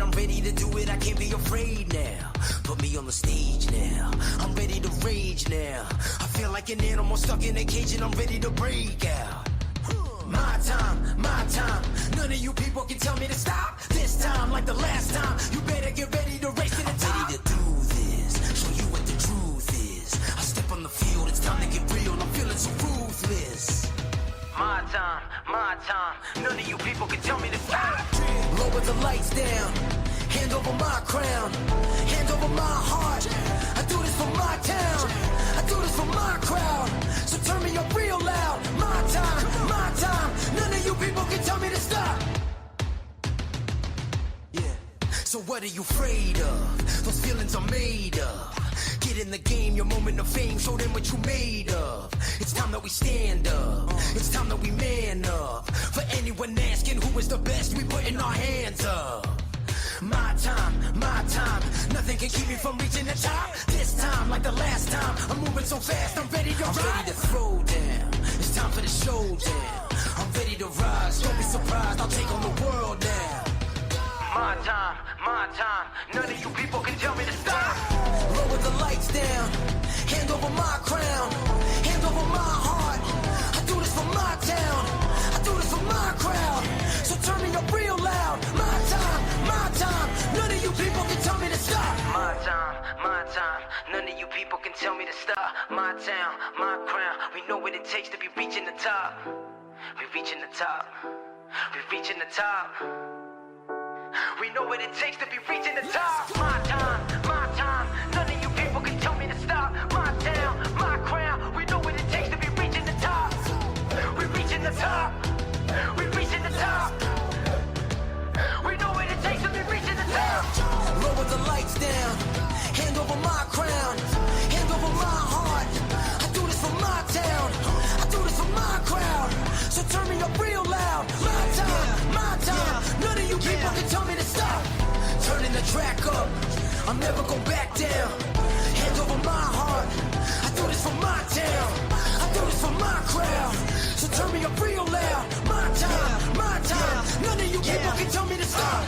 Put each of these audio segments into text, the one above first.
I'm ready to do it, I can't be afraid now. Put me on the stage now, I'm ready to rage now. I feel like an animal stuck in a cage and I'm ready to break out. My time, none of you people can tell me to stop. This time, like the last time, you better get ready to race to the top. I'm ready to do this, show you what the truth is. I step on the field, it's time to get real, I'm feeling so ruthless. My time, none of you people can tell me to stop. Lower the lights down, hand over my crown, hand over my heart. I do this for my town, I do this for my crowd. So turn me up real loud. My time, none of you people can tell me to stop. Yeah. So what are you afraid of? Those feelings are made of. Get in the game, your moment of fame, show them what you made of. It's time that we stand up, it's time that we man up. For anyone asking who is the best, we putting our hands up. My time, nothing can keep me from reaching the top. This time, like the last time, I'm moving so fast, I'm ready to ride. I'm ready to throw down, it's time for the showdown. I'm ready to rise, don't be surprised, I'll take on the world now. My time, none of you people can tell me to stop. Lower the lights down, hand over my crown, hand over my heart. I do this for my town, I do this for my crowd. So turn me up real loud. My time, none of you people can tell me to stop. My time, none of you people can tell me to stop. My town, my crown, we know what it takes to be reaching the top. We're reaching the top, we're reaching the top. We know what it takes to be reaching the top. My time, none of you people can tell me to stop. My town, my crown, we know what it takes to be reaching the top. We're reaching the top, we're reaching the top. We know what it takes to be reaching the top. Lower the lights down, hand over my crown, hand over my heart. I do this for my town, I do this for my crowd. So turn me up real loud. My time, none of you people can tell me to stop. Turning the track up, I'm never going back down. Hand over my heart, I do this for my town, I do this for my crowd. So turn me up real loud. My time, none of you people can tell me to stop.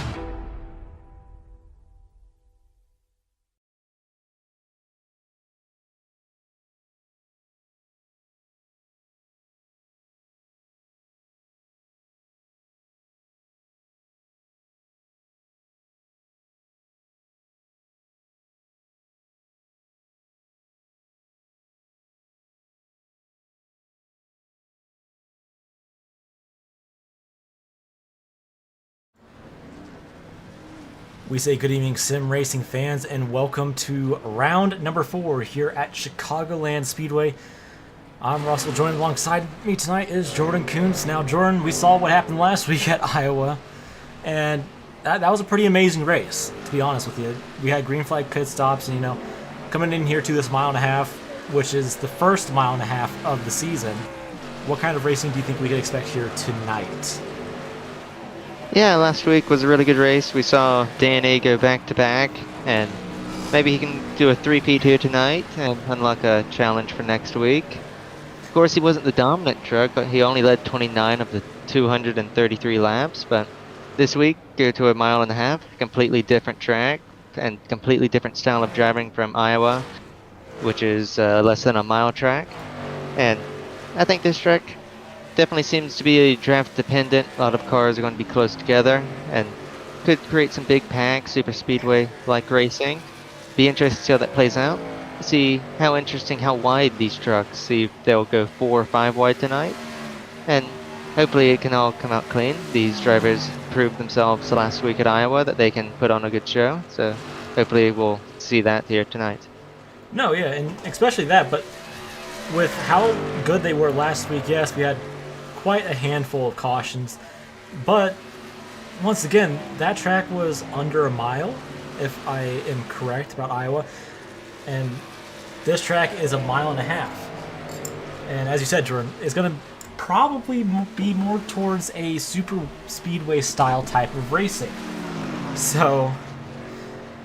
We say good evening, sim racing fans, and welcome to round number 4 here at Chicagoland Speedway. I'm Russell. Joined alongside me tonight is Jordan Kuntz. Now, Jordan, we saw what happened last week at Iowa, and that was a pretty amazing race, to be honest with you. We had green flag pit stops, and, coming in here to this mile and a half, which is the first mile and a half of the season. What kind of racing do you think we could expect here tonight? Yeah, last week was a really good race. We saw Danny go back-to-back, and maybe he can do a three-peat here tonight and unlock a challenge for next week. Of course, he wasn't the dominant truck, but he only led 29 of the 233 laps. But this week, go to a mile and a half, completely different track, and completely different style of driving from Iowa, which is less than a mile track. And I think this track definitely seems to be draft dependent. A lot of cars are going to be close together and could create some big packs, super speedway like racing. Be interested to see how that plays out. See how interesting, how wide these trucks. See if they'll go 4 or 5 wide tonight. And hopefully it can all come out clean. These drivers proved themselves last week at Iowa that they can put on a good show. So hopefully we'll see that here tonight. No, yeah, and especially that, but with how good they were last week, yes, we had quite a handful of cautions, but once again, that track was under a mile, if I am correct about Iowa, and this track is a mile and a half. And as you said, Jordan, it's going to probably be more towards a super speedway style type of racing. So,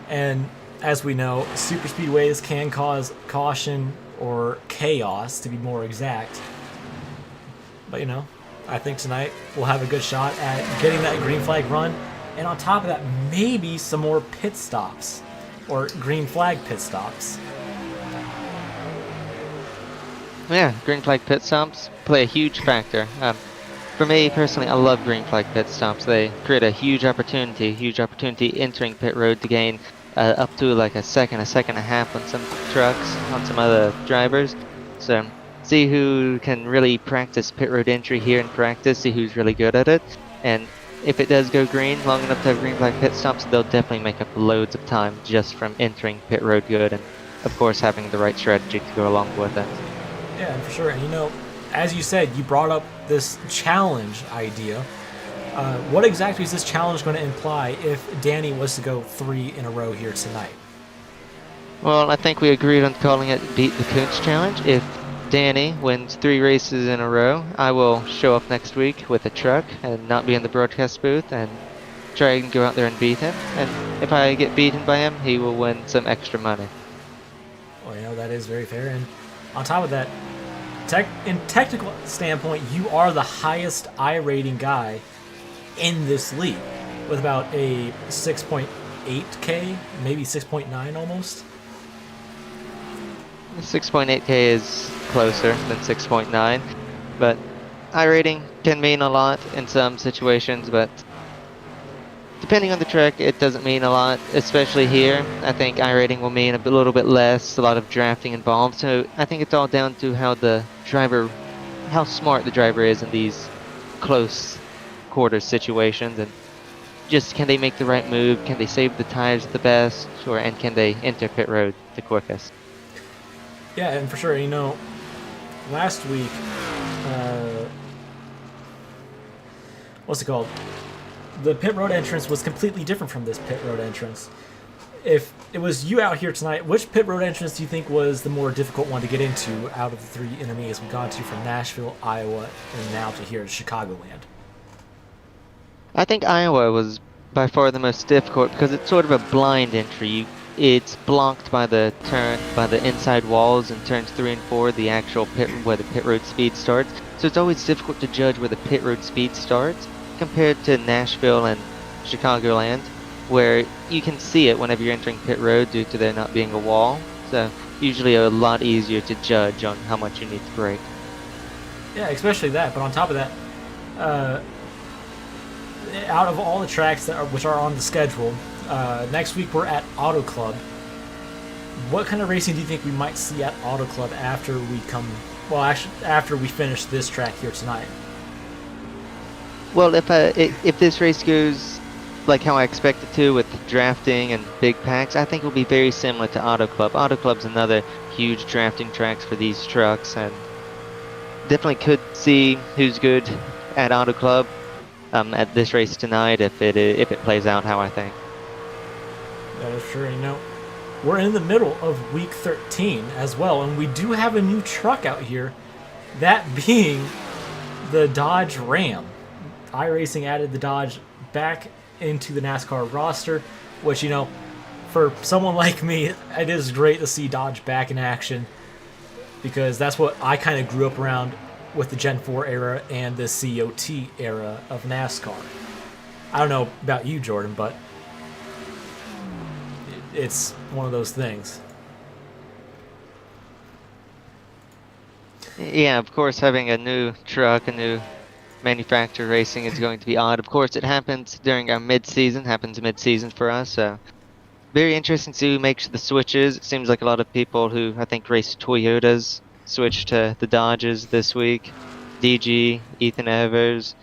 and as we know, super speedways can cause caution or chaos, to be more exact. But I think tonight we'll have a good shot at getting that green flag run And on top of that, maybe some more pit stops or green flag pit stops. Yeah, green flag pit stops play a huge factor. For me personally, I love green flag pit stops. They create a huge opportunity entering pit road to gain up to like a second and a half on some trucks, on some other drivers. So see who can really practice pit road entry here in practice, see who's really good at it. And if it does go green long enough to have green flag pit stops, they'll definitely make up loads of time just from entering pit road good and of course having the right strategy to go along with it. Yeah, for sure. And as you said, you brought up this challenge idea. What exactly is this challenge going to imply if Danny was to go 3 in a row here tonight? Well, I think we agreed on calling it Beat the Coons Challenge. If Danny wins 3 races in a row, I will show up next week with a truck and not be in the broadcast booth and try and go out there and beat him. And if I get beaten by him, he will win some extra money. Well, that is very fair. And on top of that, in technical standpoint, you are the highest I-rating guy in this league with about a 6.8K, maybe 6.9 almost. 6.8K is closer than 6.9, but I-rating can mean a lot in some situations, but depending on the track, it doesn't mean a lot, especially here. I think I-rating will mean a little bit less, a lot of drafting involved, so I think it's all down to how smart the driver is in these close quarter situations, and just can they make the right move, can they save the tires the best, and can they enter pit road the quickest. Yeah, and for sure, last week, what's it called? The pit road entrance was completely different from this pit road entrance. If it was you out here tonight, which pit road entrance do you think was the more difficult one to get into out of the 3 intermediates we've gone to from Nashville, Iowa, and now to here at Chicagoland? I think Iowa was by far the most difficult because it's sort of a blind entry. It's blocked by the inside walls in turns 3 and 4, the actual where the pit road speed starts. So it's always difficult to judge where the pit road speed starts compared to Nashville and Chicagoland, where you can see it whenever you're entering pit road due to there not being a wall. So usually a lot easier to judge on how much you need to brake. Yeah, especially that. But on top of that, out of all the tracks which are on the schedule, next week we're at Auto Club. What kind of racing do you think we might see at Auto Club after we finish this track here tonight? Well, if this race goes like how I expect it to with drafting and big packs, I think it will be very similar to Auto Club. Auto Club's another huge drafting tracks for these trucks, and definitely could see who's good at Auto Club at this race tonight if it plays out how I think. That is sure. We're in the middle of week 13 as well, and we do have a new truck out here, that being the Dodge Ram. iRacing added the Dodge back into the NASCAR roster, which, for someone like me, it is great to see Dodge back in action, because that's what I kind of grew up around with the Gen 4 era and the COT era of NASCAR. I don't know about you, Jordan, but it's one of those things. Yeah, of course, having a new truck, a new manufacturer racing is going to be odd. Of course, it happens during our mid-season for us. So very interesting to see who makes the switches. It seems like a lot of people who I think race Toyotas switched to the Dodges this week. DG, Ethan Evers,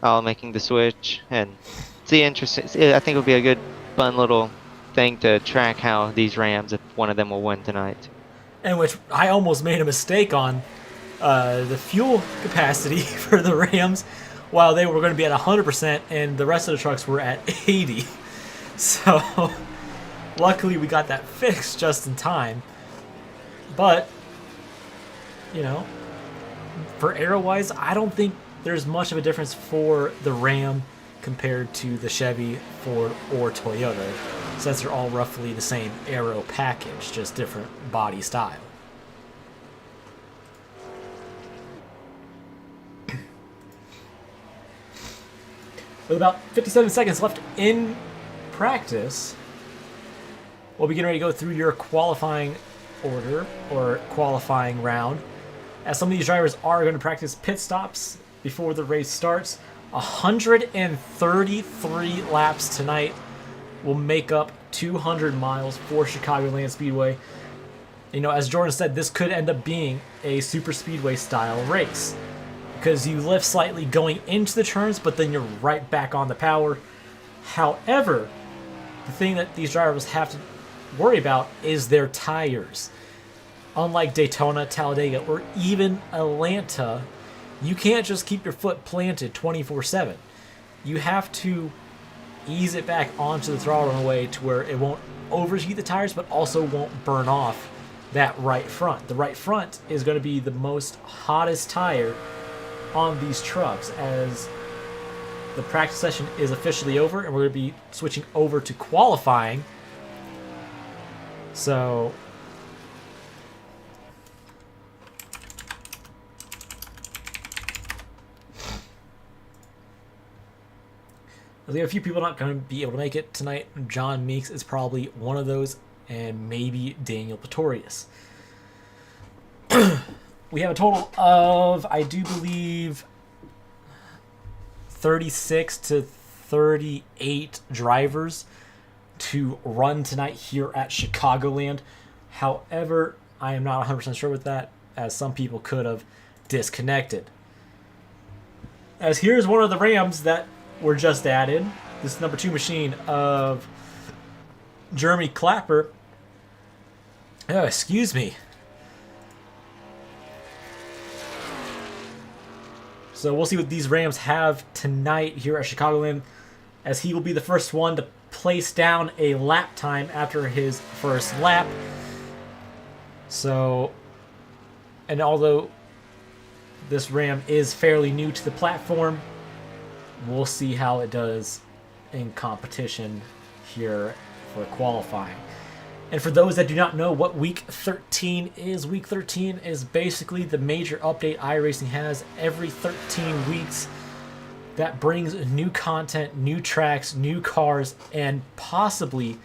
all making the switch. And see, interesting. I think it'll be a good, fun little thing to track how these Rams, if one of them will win tonight. And which I almost made a mistake on the fuel capacity for the Rams, while they were going to be at 100% and the rest of the trucks were at 80. So luckily we got that fixed just in time. But, for aero-wise, I don't think there's much of a difference for the Ram compared to the Chevy, Ford, or Toyota, since they're all roughly the same aero package, just different body style. With about 57 seconds left in practice, we'll be getting ready to go through your qualifying order or qualifying round. As some of these drivers are going to practice pit stops before the race starts. 133 laps tonight will make up 200 miles for Chicagoland Speedway. You know, as Jordan said, this could end up being a super speedway style race because you lift slightly going into the turns, but then you're right back on the power. However, the thing that these drivers have to worry about is their tires. Unlike Daytona, Talladega, or even Atlanta, you can't just keep your foot planted 24/7. You have to ease it back onto the throttle in a way to where it won't overheat the tires, but also won't burn off that right front. The right front is going to be the most hottest tire on these trucks, as the practice session is officially over and we're going to be switching over to qualifying. So we have a few people not going to be able to make it tonight. John Meeks is probably one of those, and maybe Daniel Pretorius. We have a total of, I do believe, 36 to 38 drivers to run tonight here at Chicagoland. However, I am not 100% sure with that, as some people could have disconnected. As here's one of the Rams that were just added. This is number 2 machine of Jeremy Clapper. Oh, excuse me. So we'll see what these Rams have tonight here at Chicagoland, as he will be the first one to place down a lap time after his first lap. So, and although this Ram is fairly new to the platform, we'll see how it does in competition here for qualifying. And for those that do not know what Week 13 is, Week 13 is basically the major update iRacing has every 13 weeks that brings new content, new tracks, new cars, and possibly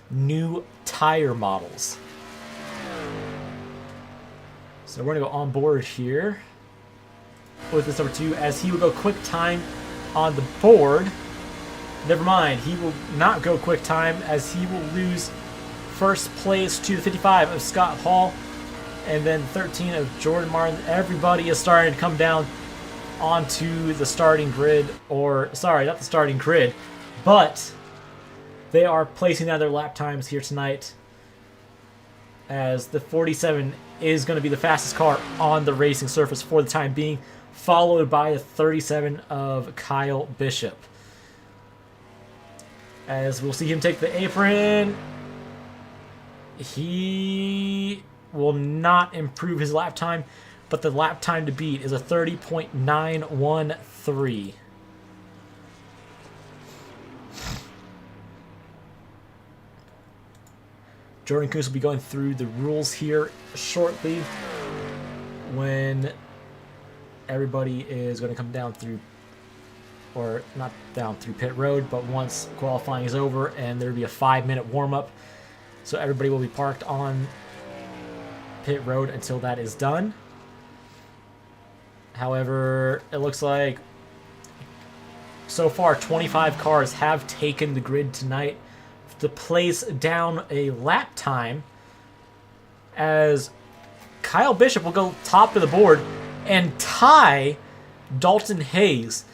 new tire models. So we're going to go on board here with this number 2, as he will go quick time on the board. Never mind, he will not go quick time, as he will lose first place to the 55 of Scott Hall, and then 13 of Jordan Martin. Everybody is starting to come down onto the starting grid, or sorry, not the starting grid, but they are placing down their lap times here tonight, as the 47 is going to be the fastest car on the racing surface for the time being, followed by the 37 of Kyle Bishop. As we'll see him take the apron, he will not improve his lap time, but the lap time to beat is a 30.913. Jordan Coos will be going through the rules here shortly, when everybody is going to come down through, or not down through pit road, but once qualifying is over, and there'll be a 5-minute warm-up. So everybody will be parked on pit road until that is done. However, it looks like so far 25 cars have taken the grid tonight to place down a lap time, as Kyle Bishop will go top of the board and tie Dalton Hayes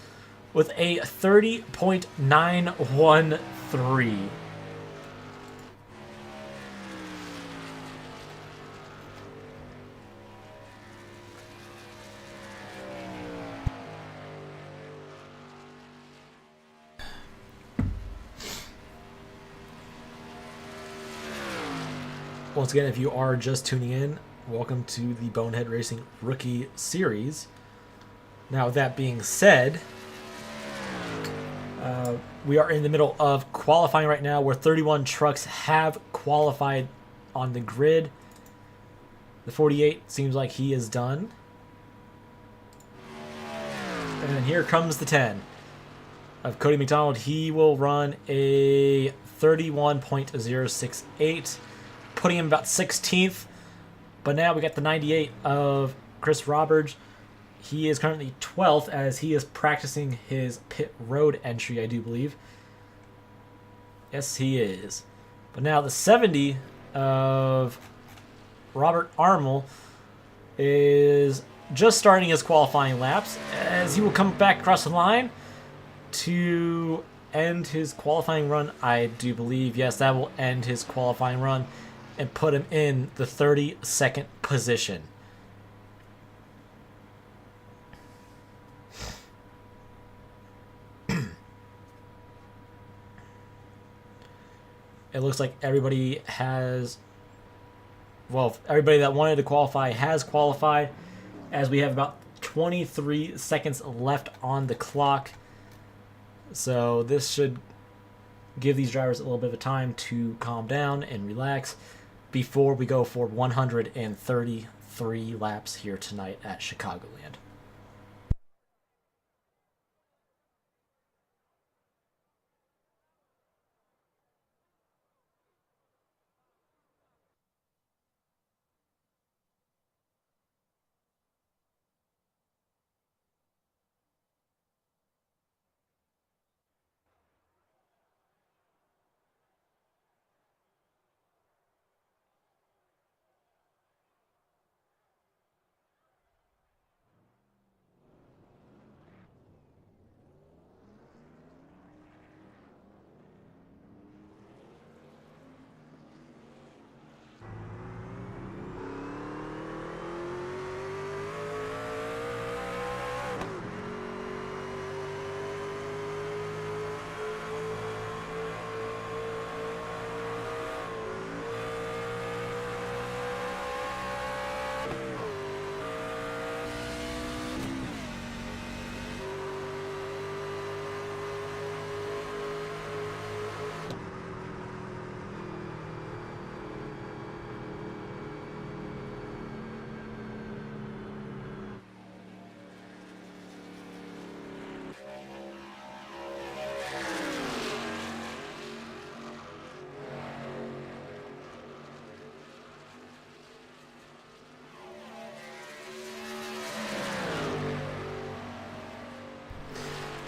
with a 30.913. Once again, if you are just tuning in, welcome to the Bonehead Racing Rookie Series. Now, with that being said, we are in the middle of qualifying right now, where 31 trucks have qualified on the grid. The 48 seems like he is done. And here comes the 10. of Cody McDonald. He will run a 31.068, putting him about 16th. But now we got the 98 of Chris Roberts. He is currently 12th as he is practicing his pit road entry, I do believe. Yes, he is. But now the 70 of Robert Armel is just starting his qualifying laps as he will come back across the line to end his qualifying run. I do believe, yes, that will end his qualifying run and put him in the 32nd position. It looks like everybody has, well, everybody that wanted to qualify has qualified, as we have about 23 seconds left on the clock. So this should give these drivers a little bit of time to calm down and relax before we go for 133 laps here tonight at Chicagoland.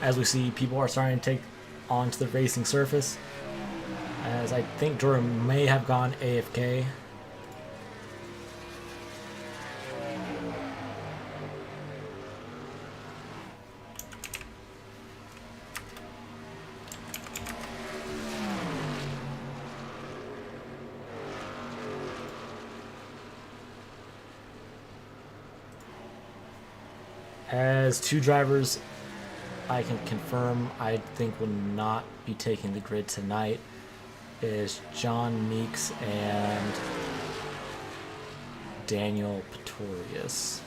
As we see, people are starting to take onto the racing surface, as I think Jordan may have gone AFK. As two drivers I can confirm I think will not be taking the grid tonight is John Meeks and Daniel Pretorius.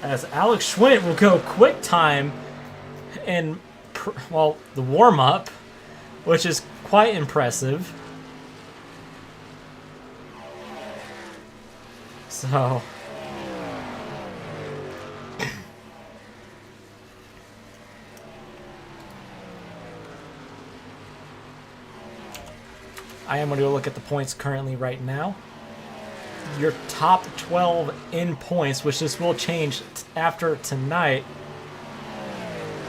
As Alex Schwint will go quick time in, well, the warm-up, which is quite impressive. So I am going to go look at the points currently right now. Your top 12 in points, which this will change after tonight.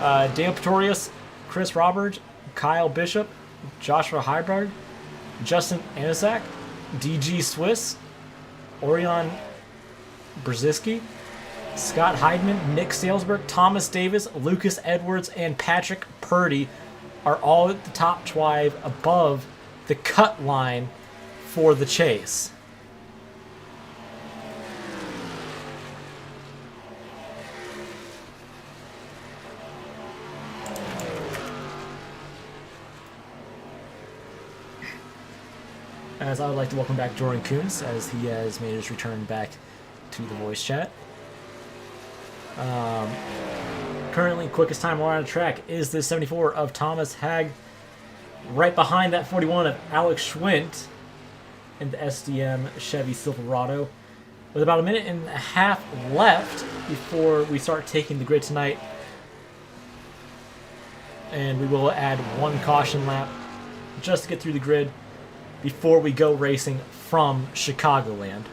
Daniel Pretorius, Chris Roberts, Kyle Bishop, Joshua Heiberg, Justin Anisak, DG Swiss, Orion Brzezinski, Scott Heidman, Nick Salesberg, Thomas Davis, Lucas Edwards, and Patrick Purdy are all at the top 12 above the cut line for the chase. As I would like to welcome back Jordan Kuntz, as he has made his return back to the voice chat. Currently, quickest time around the track is the 74 of Thomas Hag. Right behind that 41 of Alex Schwint in the SDM Chevy Silverado. With about a minute and a half left before we start taking the grid tonight, and we will add one caution lap just to get through the grid before we go racing from Chicagoland.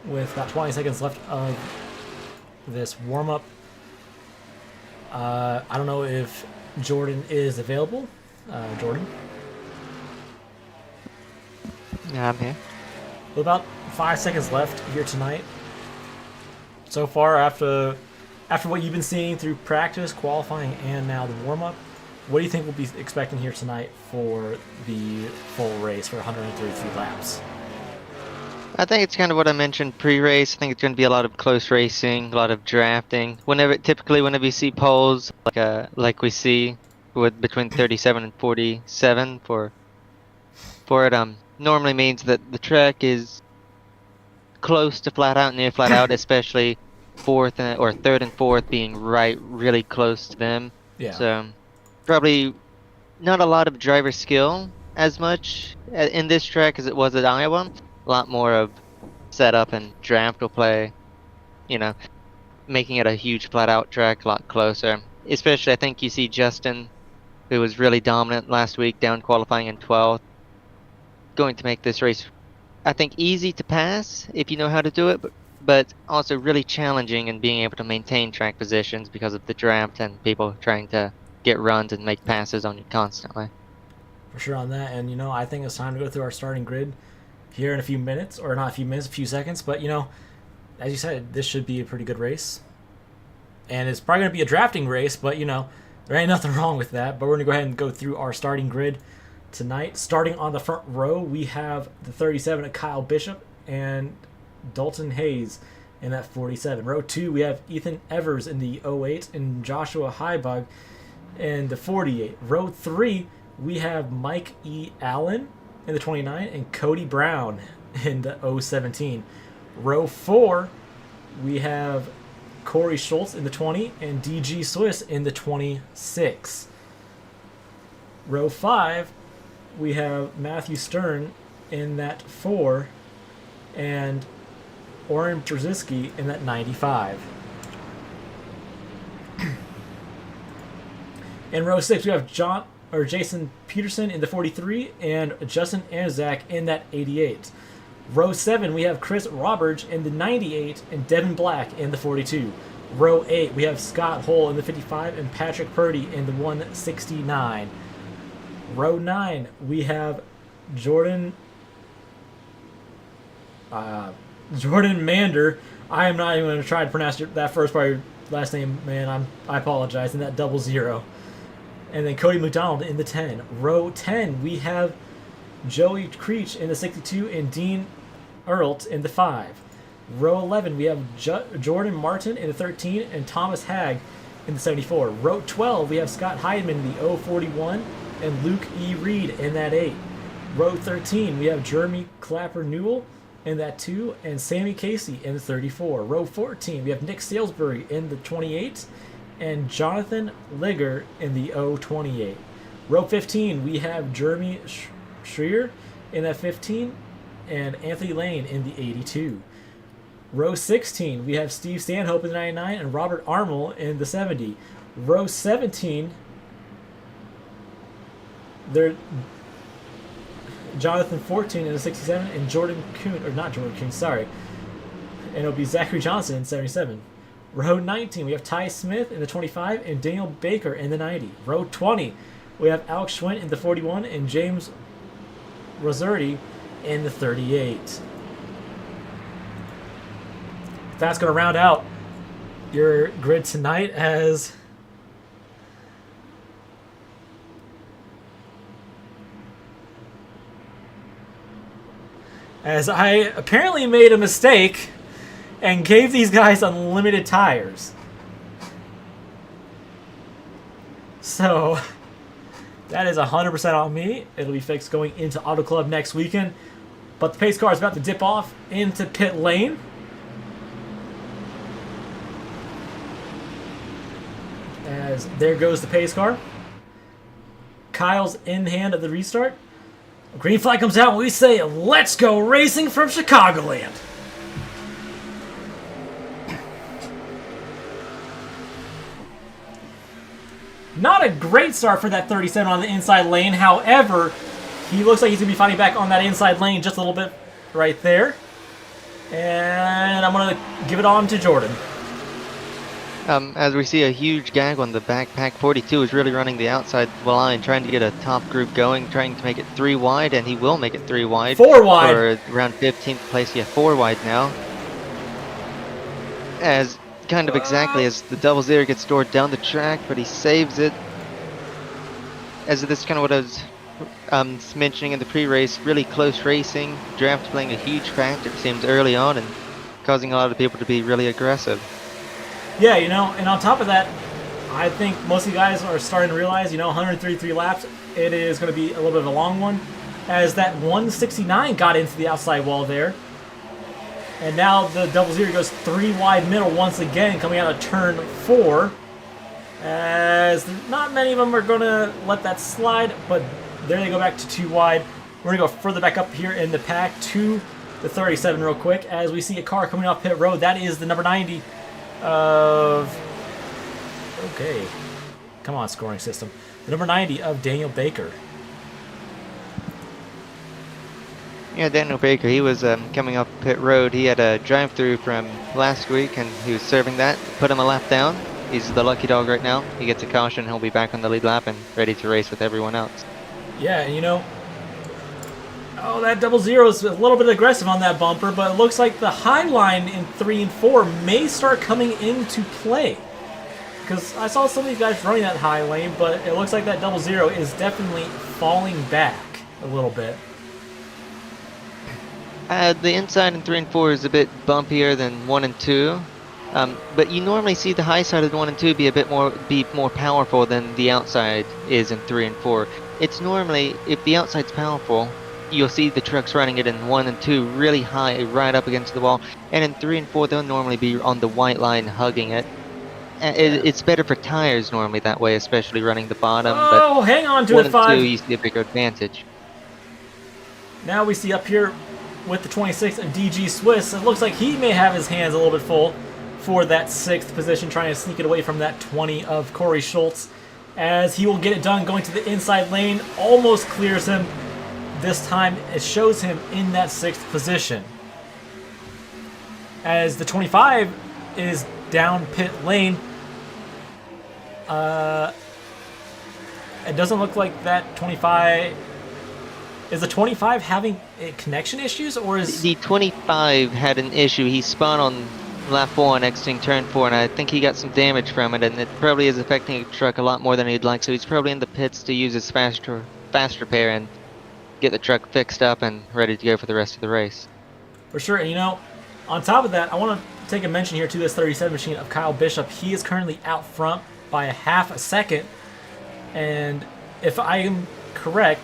With about 20 seconds left of this warm-up. I don't know if Jordan is available. Jordan? Yeah, I'm here. With about 5 seconds left here tonight. So far, after what you've been seeing through practice, qualifying, and now the warm-up, what do you think we'll be expecting here tonight for the full race for 133 laps? I think it's kind of what I mentioned pre-race. I think it's going to be a lot of close racing, a lot of drafting. Typically whenever you see poles like we see with between 37 and 47 for it, normally means that the track is close to flat out, near flat out, especially third and fourth being really close to them. Yeah. So probably not a lot of driver skill as much in this track as it was at Iowa. A lot more of setup and draft will play, making it a huge flat-out track, a lot closer. Especially, I think you see Justin, who was really dominant last week, down qualifying in 12th, going to make this race, I think, easy to pass if you know how to do it, but also really challenging in being able to maintain track positions because of the draft and people trying to get runs and make passes on you constantly. For sure on that, and I think it's time to go through our starting grid here in a few minutes, or not a few minutes, a few seconds, but as you said, this should be a pretty good race. And it's probably going to be a drafting race, but there ain't nothing wrong with that. But we're going to go ahead and go through our starting grid tonight. Starting on the front row, we have the 37 of Kyle Bishop and Dalton Hayes in that 47. Row 2, we have Ethan Evers in the 08 and Joshua Heibug in the 48. Row 3, we have Mike E. Allen in the 29 and Cody Brown in the 017. Row 4, we have Corey Schultz in the 20 and DG Swiss in the 26. Row 5, we have Matthew Stern in that 4 and Oren Trzynski in that 95. In row 6, we have Jason Peterson in the 43 and Justin Anzak in that 88. Row 7, we have Chris Roberts in the 98 and Devin Black in the 42. Row 8, we have Scott Hull in the 55 and Patrick Purdy in the 169. Row 9, we have Jordan Mander. I am not even going to try to pronounce that first part of your last name, man. I apologize. In that 00. And then Cody McDonald in the 10. Row 10, we have Joey Creech in the 62 and Dean Earlt in the 5. Row 11, we have Jordan Martin in the 13 and Thomas Hagg in the 74. Row 12, we have Scott Heidman in the 041 and Luke E. Reed in that 8. Row 13, we have Jeremy Clapper Newell in that 2 and Sammy Casey in the 34. Row 14, we have Nick Salisbury in the 28 and Jonathan Ligger in the 028. Row 15, we have Jeremy Schreier in that 15 and Anthony Lane in the 82. Row 16, we have Steve Stanhope in the 99 and Robert Armel in the 70. Row 17, Jonathan 14 in the 67 and Jordan Kuhn, or not Jordan Kuhn, sorry. And it'll be Zachary Johnson in 77. Row 19, we have Ty Smith in the 25 and Daniel Baker in the 90. Row 20, we have Alex Schwinn in the 41 and James Roserti in the 38. That's going to round out your grid tonight as I apparently made a mistake and gave these guys unlimited tires. So that is 100% on me. It'll be fixed going into Auto Club next weekend. But the pace car is about to dip off into pit lane. As there goes the pace car. Kyle's in hand of the restart. Green flag comes out and we say, let's go racing from Chicagoland. Not a great start for that 37 on the inside lane. However, he looks like he's going to be fighting back on that inside lane just a little bit right there. And I'm going to give it on to Jordan. As we see a huge gag on the backpack, 42 is really running the outside line, trying to get a top group going, trying to make it 3 wide, and he will make it 3 wide. 4 wide. For around 15th place, yeah, 4 wide now. As kind of exactly as the double zero gets stored down the track, but he saves it. As this is kind of what I was mentioning in the pre-race, really close racing, draft playing a huge factor, it seems, early on, and causing a lot of people to be really aggressive. Yeah, you know, and on top of that, I think most of you guys are starting to realize, you know, 133 laps, it is going to be a little bit of a long one, as that 169 got into the outside wall there. And now the double zero goes 3 wide middle once again, coming out of turn 4. As not many of them are going to let that slide, but there they go back to 2 wide. We're going to go further back up here in the pack to the 37 real quick, as we see a car coming off pit road. That is the number 90 of... Okay. Come on, scoring system. The number 90 of Daniel Baker. Yeah, Daniel Baker, he was coming up pit road. He had a drive-through from last week, and he was serving that. Put him a lap down. He's the lucky dog right now. He gets a caution. He'll be back on the lead lap and ready to race with everyone else. Yeah, and you know... Oh, that double zero is a little bit aggressive on that bumper, but it looks like the high line in 3 and 4 may start coming into play. Because I saw some of these guys running that high lane, but it looks like that double zero is definitely falling back a little bit. The inside in 3 and 4 is a bit bumpier than 1 and 2, but you normally see the high side of 1 and 2 be more powerful than the outside is in 3 and 4. It's normally, if the outside's powerful, you'll see the trucks running it in 1 and 2 really high, right up against the wall, and in 3 and 4 they'll normally be on the white line hugging it. It's better for tires normally that way, especially running the bottom. Oh, but hang on to 1 it, and 5. 2 you see a bigger advantage. Now we see up here with the 26 of DG Swiss, it looks like he may have his hands a little bit full for that 6th position, trying to sneak it away from that 20 of Corey Schultz, as he will get it done going to the inside lane, almost clears him. This time it shows him in that 6th position. As the 25 is down pit lane, it doesn't look like that 25... Is the 25 having connection issues, or is... The 25 had an issue. He spun on lap 1 exiting turn 4, and I think he got some damage from it, and it probably is affecting the truck a lot more than he'd like, so he's probably in the pits to use his fast repair and get the truck fixed up and ready to go for the rest of the race. For sure, and you know, on top of that, I want to take a mention here to this 37 machine of Kyle Bishop. He is currently out front by a half a second, and if I am correct,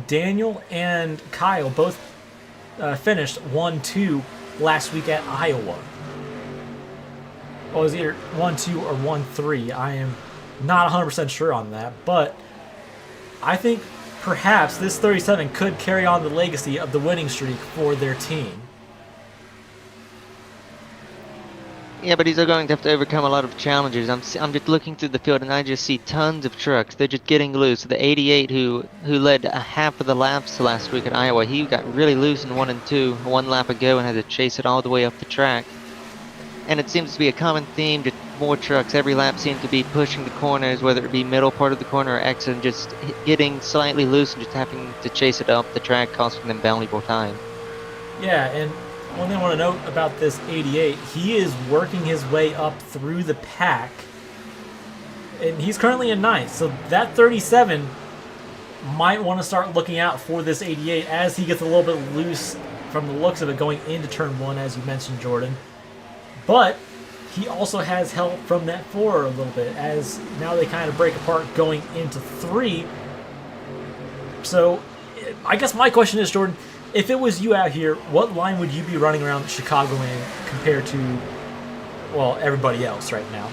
Daniel and Kyle both finished 1-2 last week at Iowa. Well, it was either 1-2 or 1-3. I am not 100% sure on that, but I think perhaps this 37 could carry on the legacy of the winning streak for their team. Yeah, but he's going to have to overcome a lot of challenges. I'm just looking through the field and I just see tons of trucks. They're just getting loose. The 88 who led a half of the laps last week at Iowa, he got really loose in 1 and 2 1 lap ago and had to chase it all the way up the track. and it seems to be a common theme that more trucks every lap seem to be pushing the corners, whether it be middle part of the corner or exit, and just getting slightly loose and just having to chase it up the track, costing them valuable time. Yeah, and one thing I want to note about this 88, he is working his way up through the pack, and he's currently in 9th, so that 37 might want to start looking out for this 88 as he gets a little bit loose from the looks of it going into turn 1, as you mentioned, Jordan. But he also has help from that 4 a little bit, as now they kind of break apart going into 3. So I guess my question is, Jordan, if it was you out here, what line would you be running around Chicagoland compared to, well, everybody else right now?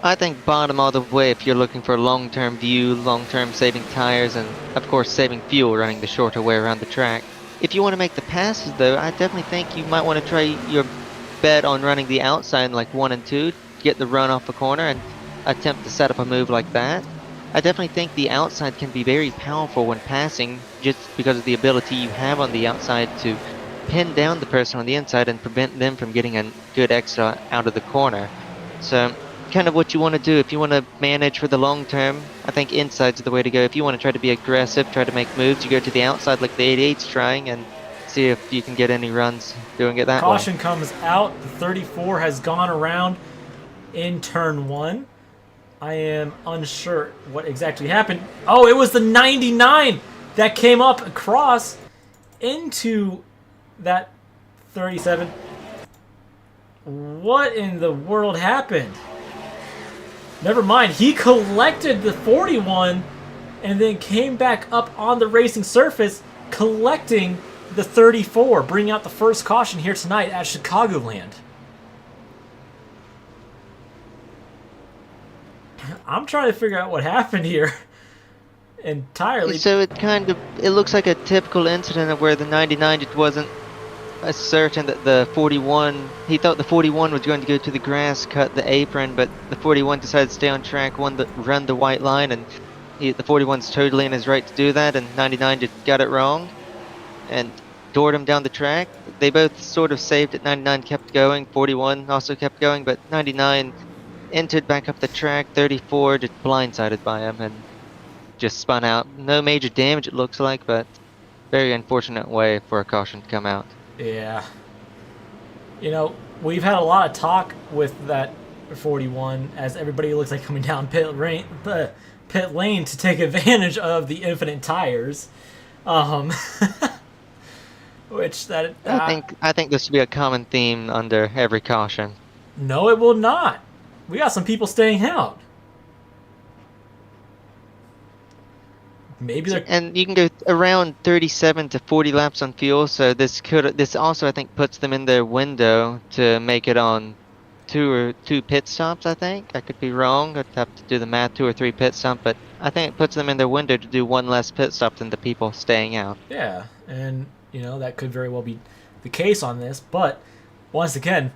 I think bottom all the way if you're looking for a long-term view, long-term saving tires, and of course saving fuel running the shorter way around the track. If you want to make the passes though, I definitely think you might want to try your bet on running the outside like 1 and 2, get the run off the corner and attempt to set up a move like that. I definitely think the outside can be very powerful when passing, just because of the ability you have on the outside to pin down the person on the inside and prevent them from getting a good exit out of the corner. So kind of what you want to do if you want to manage for the long term. I think inside's the way to go. If you want to try to be aggressive, try to make moves, you go to the outside like the 88's trying and see if you can get any runs doing it that way. Caution comes out. The 34 has gone around in turn 1. I am unsure what exactly happened. Oh, it was the 99 that came up across into that 37. What in the world happened? Never mind. He collected the 41 and then came back up on the racing surface collecting the 34, bringing out the first caution here tonight at Chicagoland. I'm trying to figure out what happened here entirely. So it looks like a typical incident of where the 99 just wasn't certain that the 41, he thought the 41 was going to go to the grass, cut the apron, but the 41 decided to stay on track, run the white line, and the 41's totally in his right to do that, and 99 just got it wrong and toured him down the track. They both sort of saved it. 99 kept going, 41 also kept going, but 99 entered back up the track, 34 just blindsided by him and just spun out. No major damage it looks like, but very unfortunate way for a caution to come out. Yeah. You know, we've had a lot of talk with that 41 as everybody looks like coming down pit lane to take advantage of the infinite tires. Which that I think this will be a common theme under every caution. No, it will not. We got some people staying out. Maybe they're... And you can go around 37 to 40 laps on fuel, so this also I think puts them in their window to make it on two pit stops. I think I could be wrong. I'd have to do the math, 2 or 3 pit stops, but I think it puts them in their window to do one less pit stop than the people staying out. Yeah, and you know that could very well be the case on this, but once again,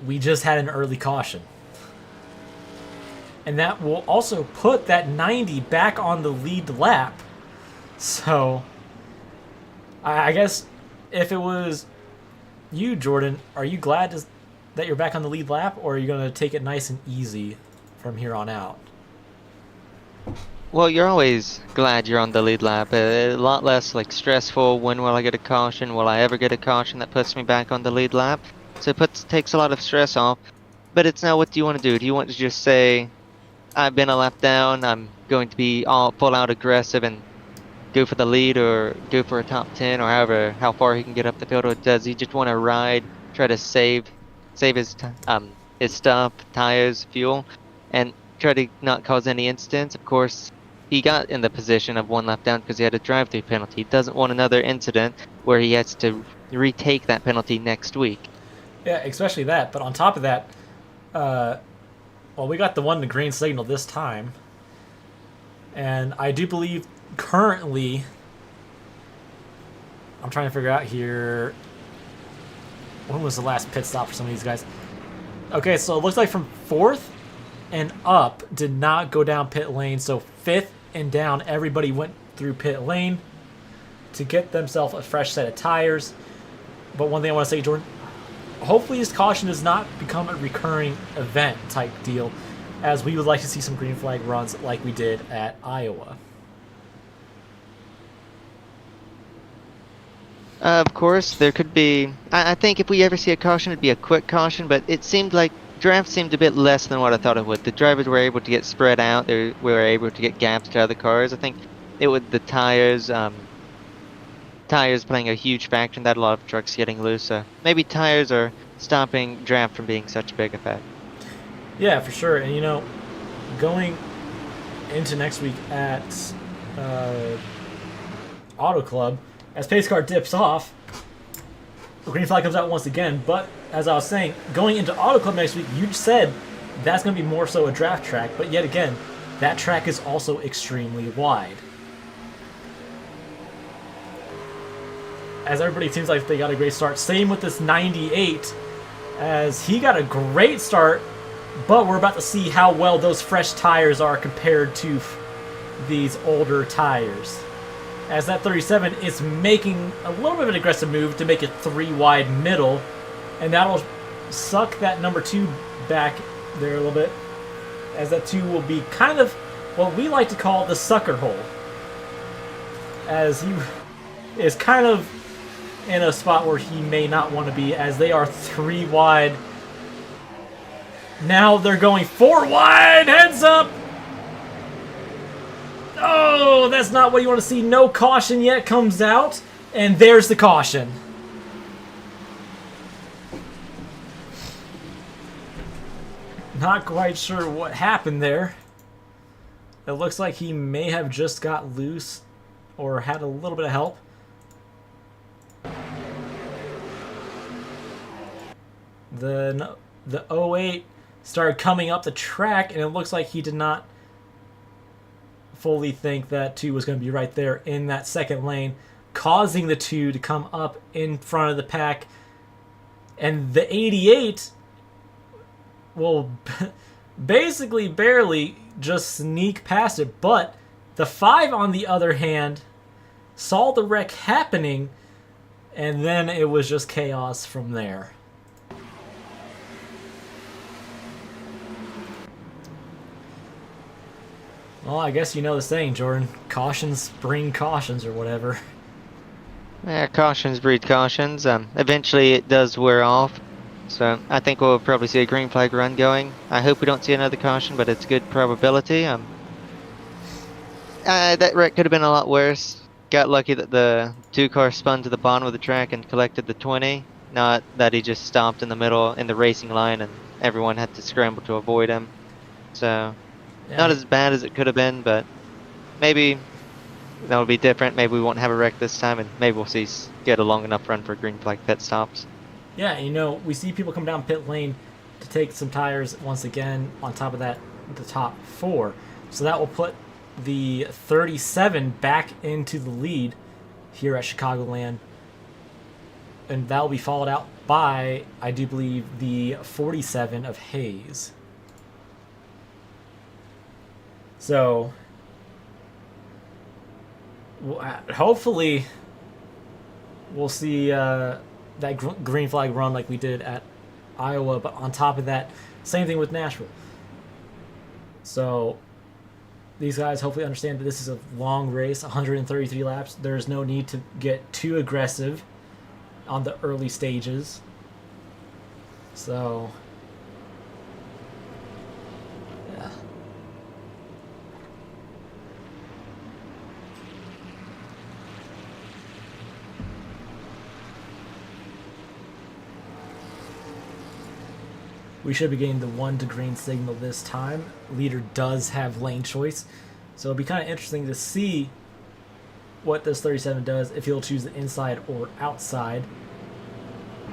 we just had an early caution. And that will also put that 90 back on the lead lap. So, I guess if it was you, Jordan, are you glad that you're back on the lead lap, or are you going to take it nice and easy from here on out? Well, you're always glad you're on the lead lap. A lot less like stressful. When will I get a caution? Will I ever get a caution that puts me back on the lead lap? So it takes a lot of stress off. But it's now, what do you want to do? Do you want to just say, I've been a lap down, I'm going to be all full out aggressive and go for the lead or go for a top 10 or how far he can get up the field, or does he just want to ride, try to save his stuff, tires, fuel, and try to not cause any incidents? Of course, he got in the position of 1 lap down because he had a drive-through penalty. He doesn't want another incident where he has to retake that penalty next week. Yeah, especially that. But on top of that, well, we got the one to green signal this time. And I do believe currently, I'm trying to figure out here, when was the last pit stop for some of these guys? Okay, so it looks like from 4th and up did not go down pit lane. So 5th and down, everybody went through pit lane to get themselves a fresh set of tires. But one thing I want to say, Jordan, hopefully this caution does not become a recurring event type deal, as we would like to see some green flag runs like we did at Iowa. Of course, there could be. I think if we ever see a caution, it'd be a quick caution, but it seemed like draft seemed a bit less than what I thought it would. The drivers were able to get spread out. They were able to get gaps to other cars. I think it would the tires. Tires playing a huge factor in that. A lot of trucks getting loose. So maybe tires are stopping draft from being such a big effect. Yeah, for sure. And, you know, going into next week at Auto Club, as pace car dips off, the green flag comes out once again. But as I was saying, going into Auto Club next week, you said that's going to be more so a draft track. But yet again, that track is also extremely wide. As everybody seems like they got a great start. Same with this 98, as he got a great start, but we're about to see how well those fresh tires are compared to these older tires. As that 37 is making a little bit of an aggressive move to make it 3 wide middle, and that'll suck that number 2 back there a little bit, as that 2 will be kind of what we like to call the sucker hole, as he is kind of in a spot where he may not want to be, as they are 3 wide. Now they're going 4 wide. Heads up. Oh, that's not what you want to see. No caution yet comes out, and there's the caution. Not quite sure what happened there. It looks like he may have just got loose or had a little bit of help. The 08 started coming up the track, and it looks like he did not fully think that 2 was going to be right there in that second lane, causing the 2 to come up in front of the pack. And the 88 will basically barely just sneak past it. But the 5, on the other hand, saw the wreck happening, and then it was just chaos from there. Well, I guess you know the saying, Jordan. Cautions bring cautions, or whatever. Yeah, cautions breed cautions. Eventually it does wear off. So I think we'll probably see a green flag run going. I hope we don't see another caution, but it's good probability. That wreck could have been a lot worse. Got lucky that the 2 cars spun to the bottom of the track and collected the 20. Not that he just stopped in the middle in the racing line and everyone had to scramble to avoid him. So Yeah. not as bad as it could have been, but maybe that'll be different. Maybe we won't have a wreck this time, and maybe we'll get a long enough run for green flag pit stops. Yeah, you know, we see people come down pit lane to take some tires once again. On top of that, the top 4. So that will put the 37 back into the lead here at Chicagoland. And that will be followed out by, I do believe, the 47 of Hayes. So, hopefully, we'll see that green flag run like we did at Iowa. But on top of that, same thing with Nashville. So, these guys hopefully understand that this is a long race, 133 laps. There's no need to get too aggressive on the early stages. So, yeah. We should be getting the 1 to green signal this time. Leader does have lane choice, so it'll be kind of interesting to see what this 37 does, if he'll choose the inside or outside.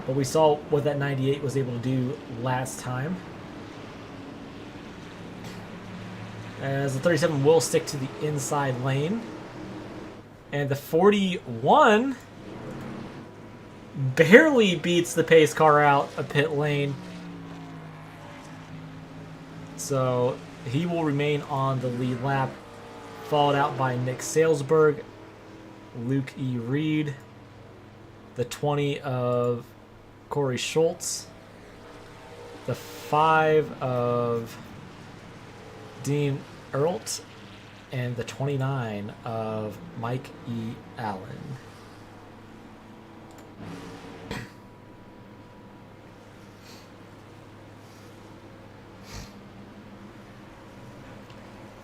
But we saw what that 98 was able to do last time. As the 37 will stick to the inside lane. And the 41 barely beats the pace car out of pit lane. So he will remain on the lead lap, followed out by Nick Salesburg, Luke E. Reed, the 20 of Corey Schultz. The 5 of Dean Earlt. And the 29 of Mike E. Allen.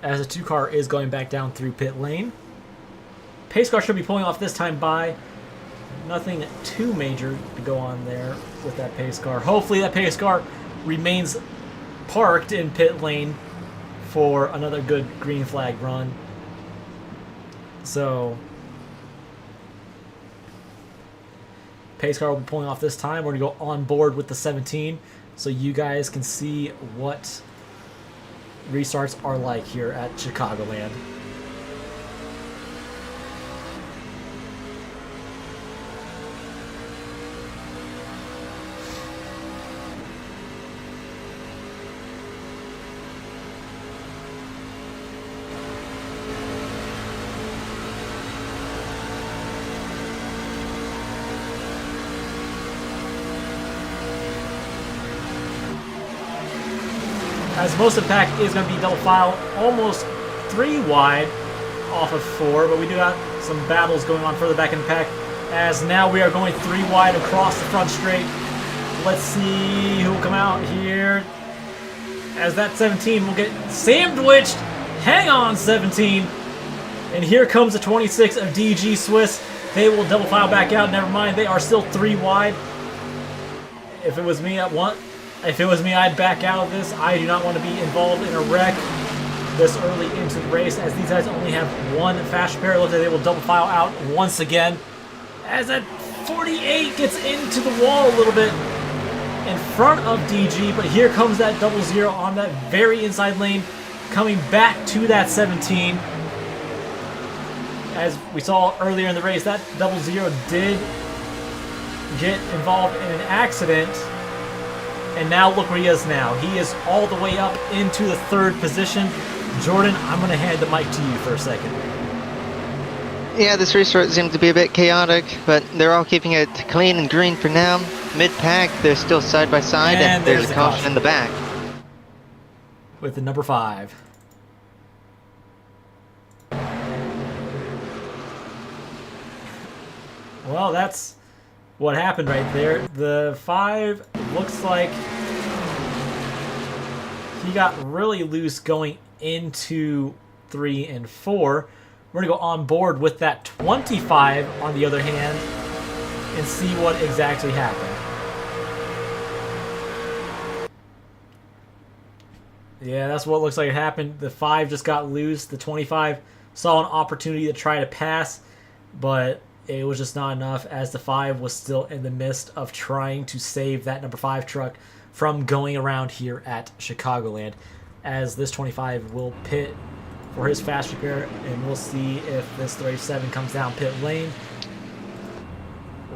As the 2 car is going back down through pit lane. Pace car should be pulling off this time by. Nothing too major to go on there with that pace car. Hopefully that pace car remains parked in pit lane for another good green flag run. So pace car will be pulling off this time. We're going to go on board with the 17 so you guys can see what restarts are like here at Chicagoland. As most of the pack is going to be double file, almost 3 wide off of 4, but we do have some battles going on further back in the pack, as now we are going 3 wide across the front straight. Let's see who will come out here, as that 17 will get sandwiched. Hang on, 17. And here comes the 26 of DG Swiss. They will double file back out. Never mind, they are still 3 wide. If it was me, I'd back out of this. I do not want to be involved in a wreck this early into the race, as these guys only have 1 fast repair. It looks like they will double file out once again, as that 48 gets into the wall a little bit in front of DG, but here comes that 00 on that very inside lane, coming back to that 17. As we saw earlier in the race, that 00 did get involved in an accident. And now look where he is now. He is all the way up into the 3rd position. Jordan, I'm going to hand the mic to you for a second. Yeah, this restart seems to be a bit chaotic, but they're all keeping it clean and green for now. Mid-pack, they're still side by side, and there's a caution in the back. With the number 5. Well, that's what happened right there. The 5 looks like he got really loose going into 3 and 4. We're going to go on board with that 25 on the other hand and see what exactly happened. Yeah, that's what looks like it happened. The 5 just got loose. The 25 saw an opportunity to try to pass, but it was just not enough, as the 5 was still in the midst of trying to save that number 5 truck from going around here at Chicagoland, as this 25 will pit for his fast repair, and we'll see if this 37 comes down pit lane,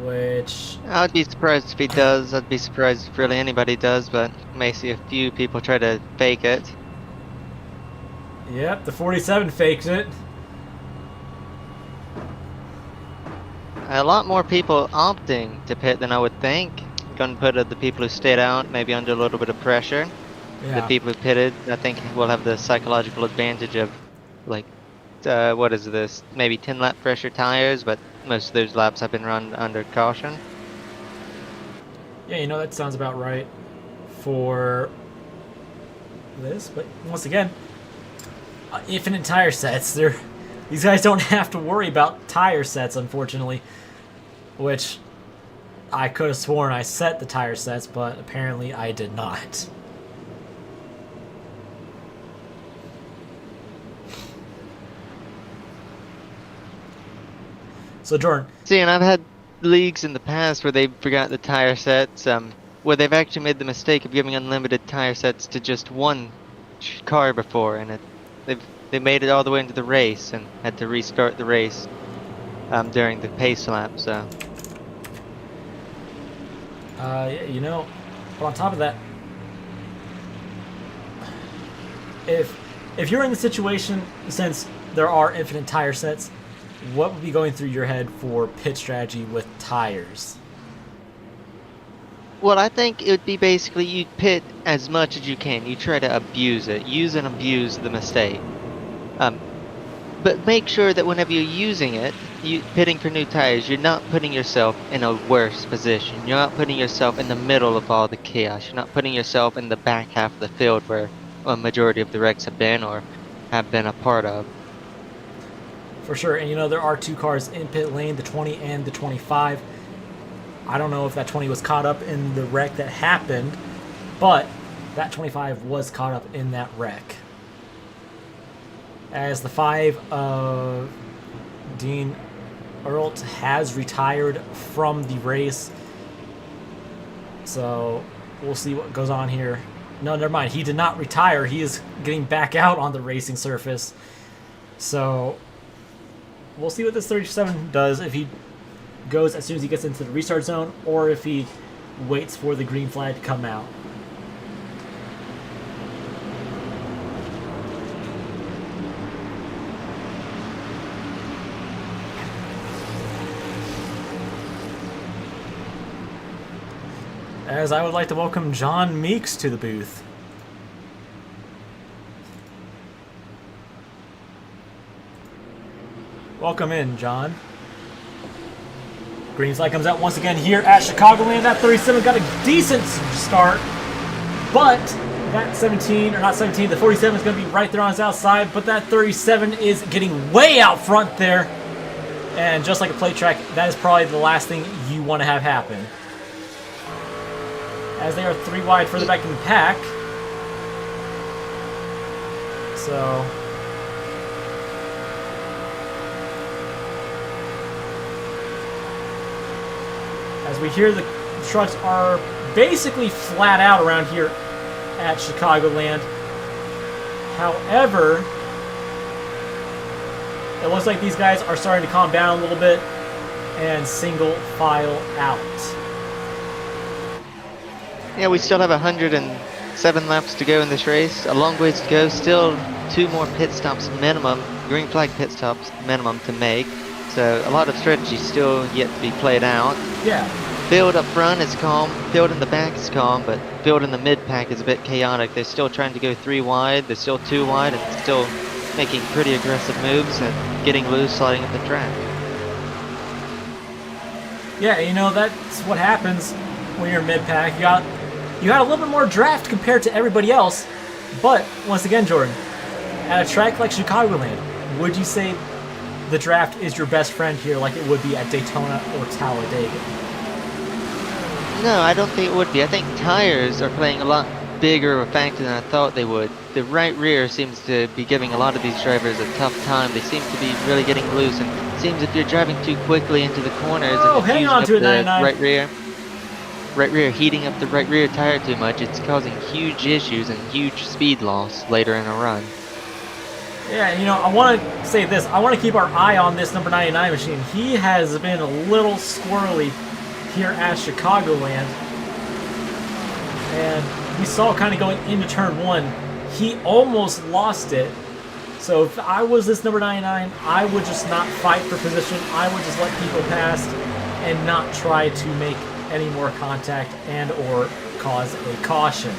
which... I'd be surprised if he does. I'd be surprised if really anybody does, but may see a few people try to fake it. Yep, the 47 fakes it. A lot more people opting to pit than I would think. Gonna put the people who stayed out maybe under a little bit of pressure. Yeah. The people who pitted, I think, will have the psychological advantage of, like, what is this? Maybe 10 lap pressure tires, but most of those laps have been run under caution. Yeah, you know, that sounds about right for this. But once again, infinite tire sets. These guys don't have to worry about tire sets, unfortunately, which I could have sworn I set the tire sets, but apparently I did not. So, Jordan. See, and I've had leagues in the past where they forgot the tire sets, where they've actually made the mistake of giving unlimited tire sets to just one car before, and they made it all the way into the race and had to restart the race during the pace lap. So, you know, but on top of that, if you're in the situation, since there are infinite tire sets, what would be going through your head for pit strategy with tires? Well, I think it would be basically you pit as much as you can. You try to abuse it. Use and abuse the mistake. Um, but make sure that whenever you're using it, you pitting for new tires, you're not putting yourself in a worse position. You're not putting yourself in the middle of all the chaos. You're not putting yourself in the back half of the field where a majority of the wrecks have been or have been a part of. For sure. And there are two cars in pit lane, the 20 and the 25. I don't know if that 20 was caught up in the wreck that happened, but that 25 was caught up in that wreck. As the 5 of Dean Earlt has retired from the race. So we'll see what goes on here. No, never mind. He did not retire. He is getting back out on the racing surface. So we'll see what this 37 does, if he goes as soon as he gets into the restart zone or if he waits for the green flag to come out. As I would like to welcome John Meeks to the booth. Welcome in, John. Green flag comes out once again here at Chicagoland. That 37 got a decent start, but that 17, or not 17, the 47 is going to be right there on his outside, but that 37 is getting way out front there. And just like a plate track, that is probably the last thing you want to have happen. As they are 3 wide further back in the pack. So as we hear, the trucks are basically flat out around here at Chicagoland. However, it looks like these guys are starting to calm down a little bit and single file out. Yeah, we still have 107 laps to go in this race. A long ways to go. Still 2 more pit stops minimum, green flag pit stops minimum to make. So a lot of strategy still yet to be played out. Yeah. Field up front is calm. Field in the back is calm, but field in the mid pack is a bit chaotic. They're still trying to go 3 wide. They're still 2 wide and still making pretty aggressive moves and getting loose, sliding up the track. Yeah, that's what happens when you're mid-pack. You got a little bit more draft compared to everybody else, but once again, Jordan, at a track like Chicagoland, would you say the draft is your best friend here like it would be at Daytona or Talladega? No, I don't think it would be. I think tires are playing a lot bigger of a factor than I thought they would. The right rear seems to be giving a lot of these drivers a tough time. They seem to be really getting loose, and it seems if you're driving too quickly into the corners and hang using on up to it, the 99. right rear, heating up the right rear tire too much, it's causing huge issues and huge speed loss later in a run. Yeah, I want to say this. I want to keep our eye on this number 99 machine. He has been a little squirrely here at Chicagoland. And we saw kind of going into turn 1, he almost lost it. So if I was this number 99, I would just not fight for position. I would just let people pass and not try to make any more contact and or cause a caution.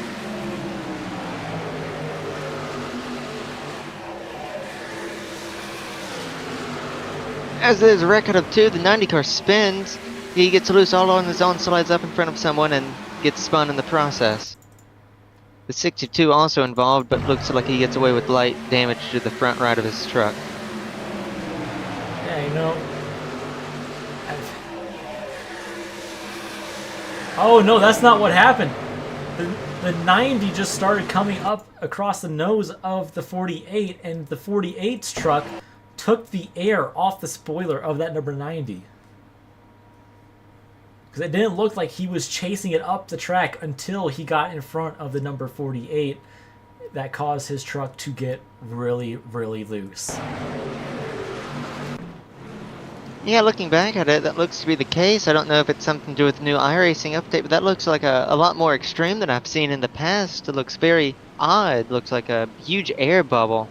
As there's a record of 2, the 90 car spins. He gets loose all on his own, slides up in front of someone, and gets spun in the process. The 62 also involved, but looks like he gets away with light damage to the front right of his truck. Yeah, Oh, no, that's not what happened. The 90 just started coming up across the nose of the 48, and the 48's truck took the air off the spoiler of that number 90. Because it didn't look like he was chasing it up the track until he got in front of the number 48. That caused his truck to get really, really loose. Yeah, looking back at it, that looks to be the case. I don't know if it's something to do with the new iRacing update, but that looks like a lot more extreme than I've seen in the past. It looks very odd. It looks like a huge air bubble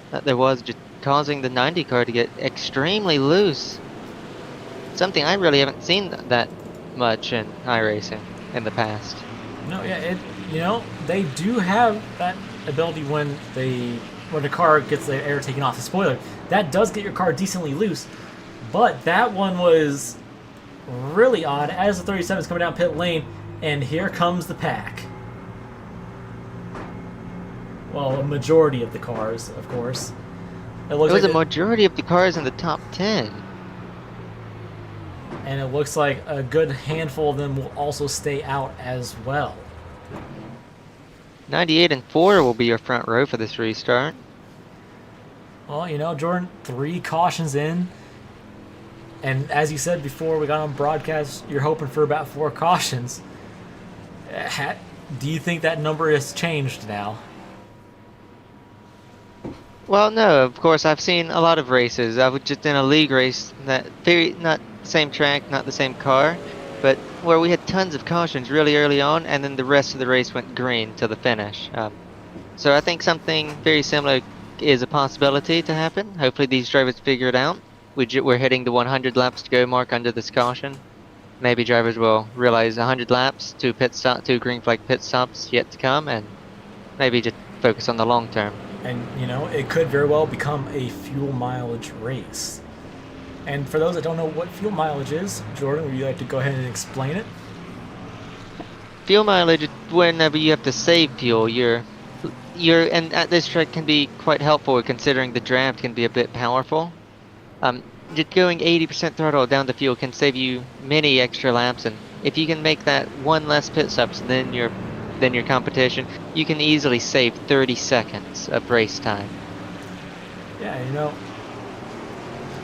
that there was, just causing the 90 car to get extremely loose. Something I really haven't seen that much in iRacing. in the past. No, yeah, they do have that ability when the car gets the air taken off the spoiler. That does get your car decently loose, but that one was really odd as the 37 is coming down pit lane, and here comes the pack. Well, a majority of the cars, of course. It was a majority of the cars in the top 10. And it looks like a good handful of them will also stay out as well. 98 and 4 will be your front row for this restart. Well, Jordan, 3 cautions in. And as you said before we got on broadcast, you're hoping for about 4 cautions. Do you think that number has changed now? Well, no, of course, I've seen a lot of races. I was just in a league race that not the same track, not the same car, but where we had tons of cautions really early on, and then the rest of the race went green till the finish. So I think something very similar is a possibility to happen. Hopefully these drivers figure it out. We're hitting the 100 laps to go mark under this caution. Maybe drivers will realize 100 laps, 2 green flag pit stops yet to come, and maybe just focus on the long term. And, it could very well become a fuel mileage race. And for those that don't know what fuel mileage is, Jordan, would you like to go ahead and explain it? Fuel mileage, whenever you have to save fuel, and this track can be quite helpful considering the draft can be a bit powerful. Just going 80% throttle down the fuel can save you many extra laps, and if you can make that 1 less pit stops than your competition, you can easily save 30 seconds of race time. Yeah,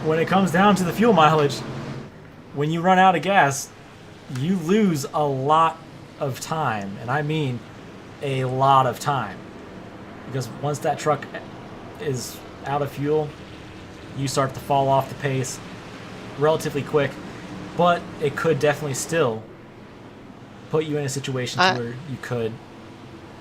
when it comes down to the fuel mileage, when you run out of gas, you lose a lot of time, and I mean a lot of time. Because once that truck is out of fuel, you start to fall off the pace relatively quick, but it could definitely still put you in a situation where you could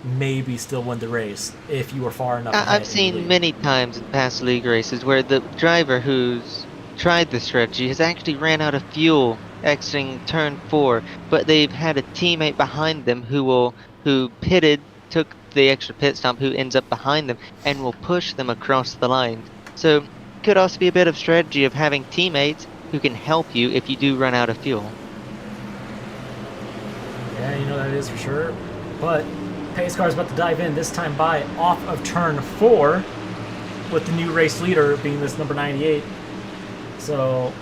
maybe still win the race if you were far enough ahead. I've seen many times in past league races where the driver who's tried the strategy has actually ran out of fuel exiting turn 4, but they've had a teammate behind them who took the extra pit stop, who ends up behind them and will push them across the line. So it could also be a bit of strategy of having teammates who can help you if you do run out of fuel. Yeah, that is for sure. But pace car is about to dive in, this time by off of turn 4, with the new race leader being this number 98. So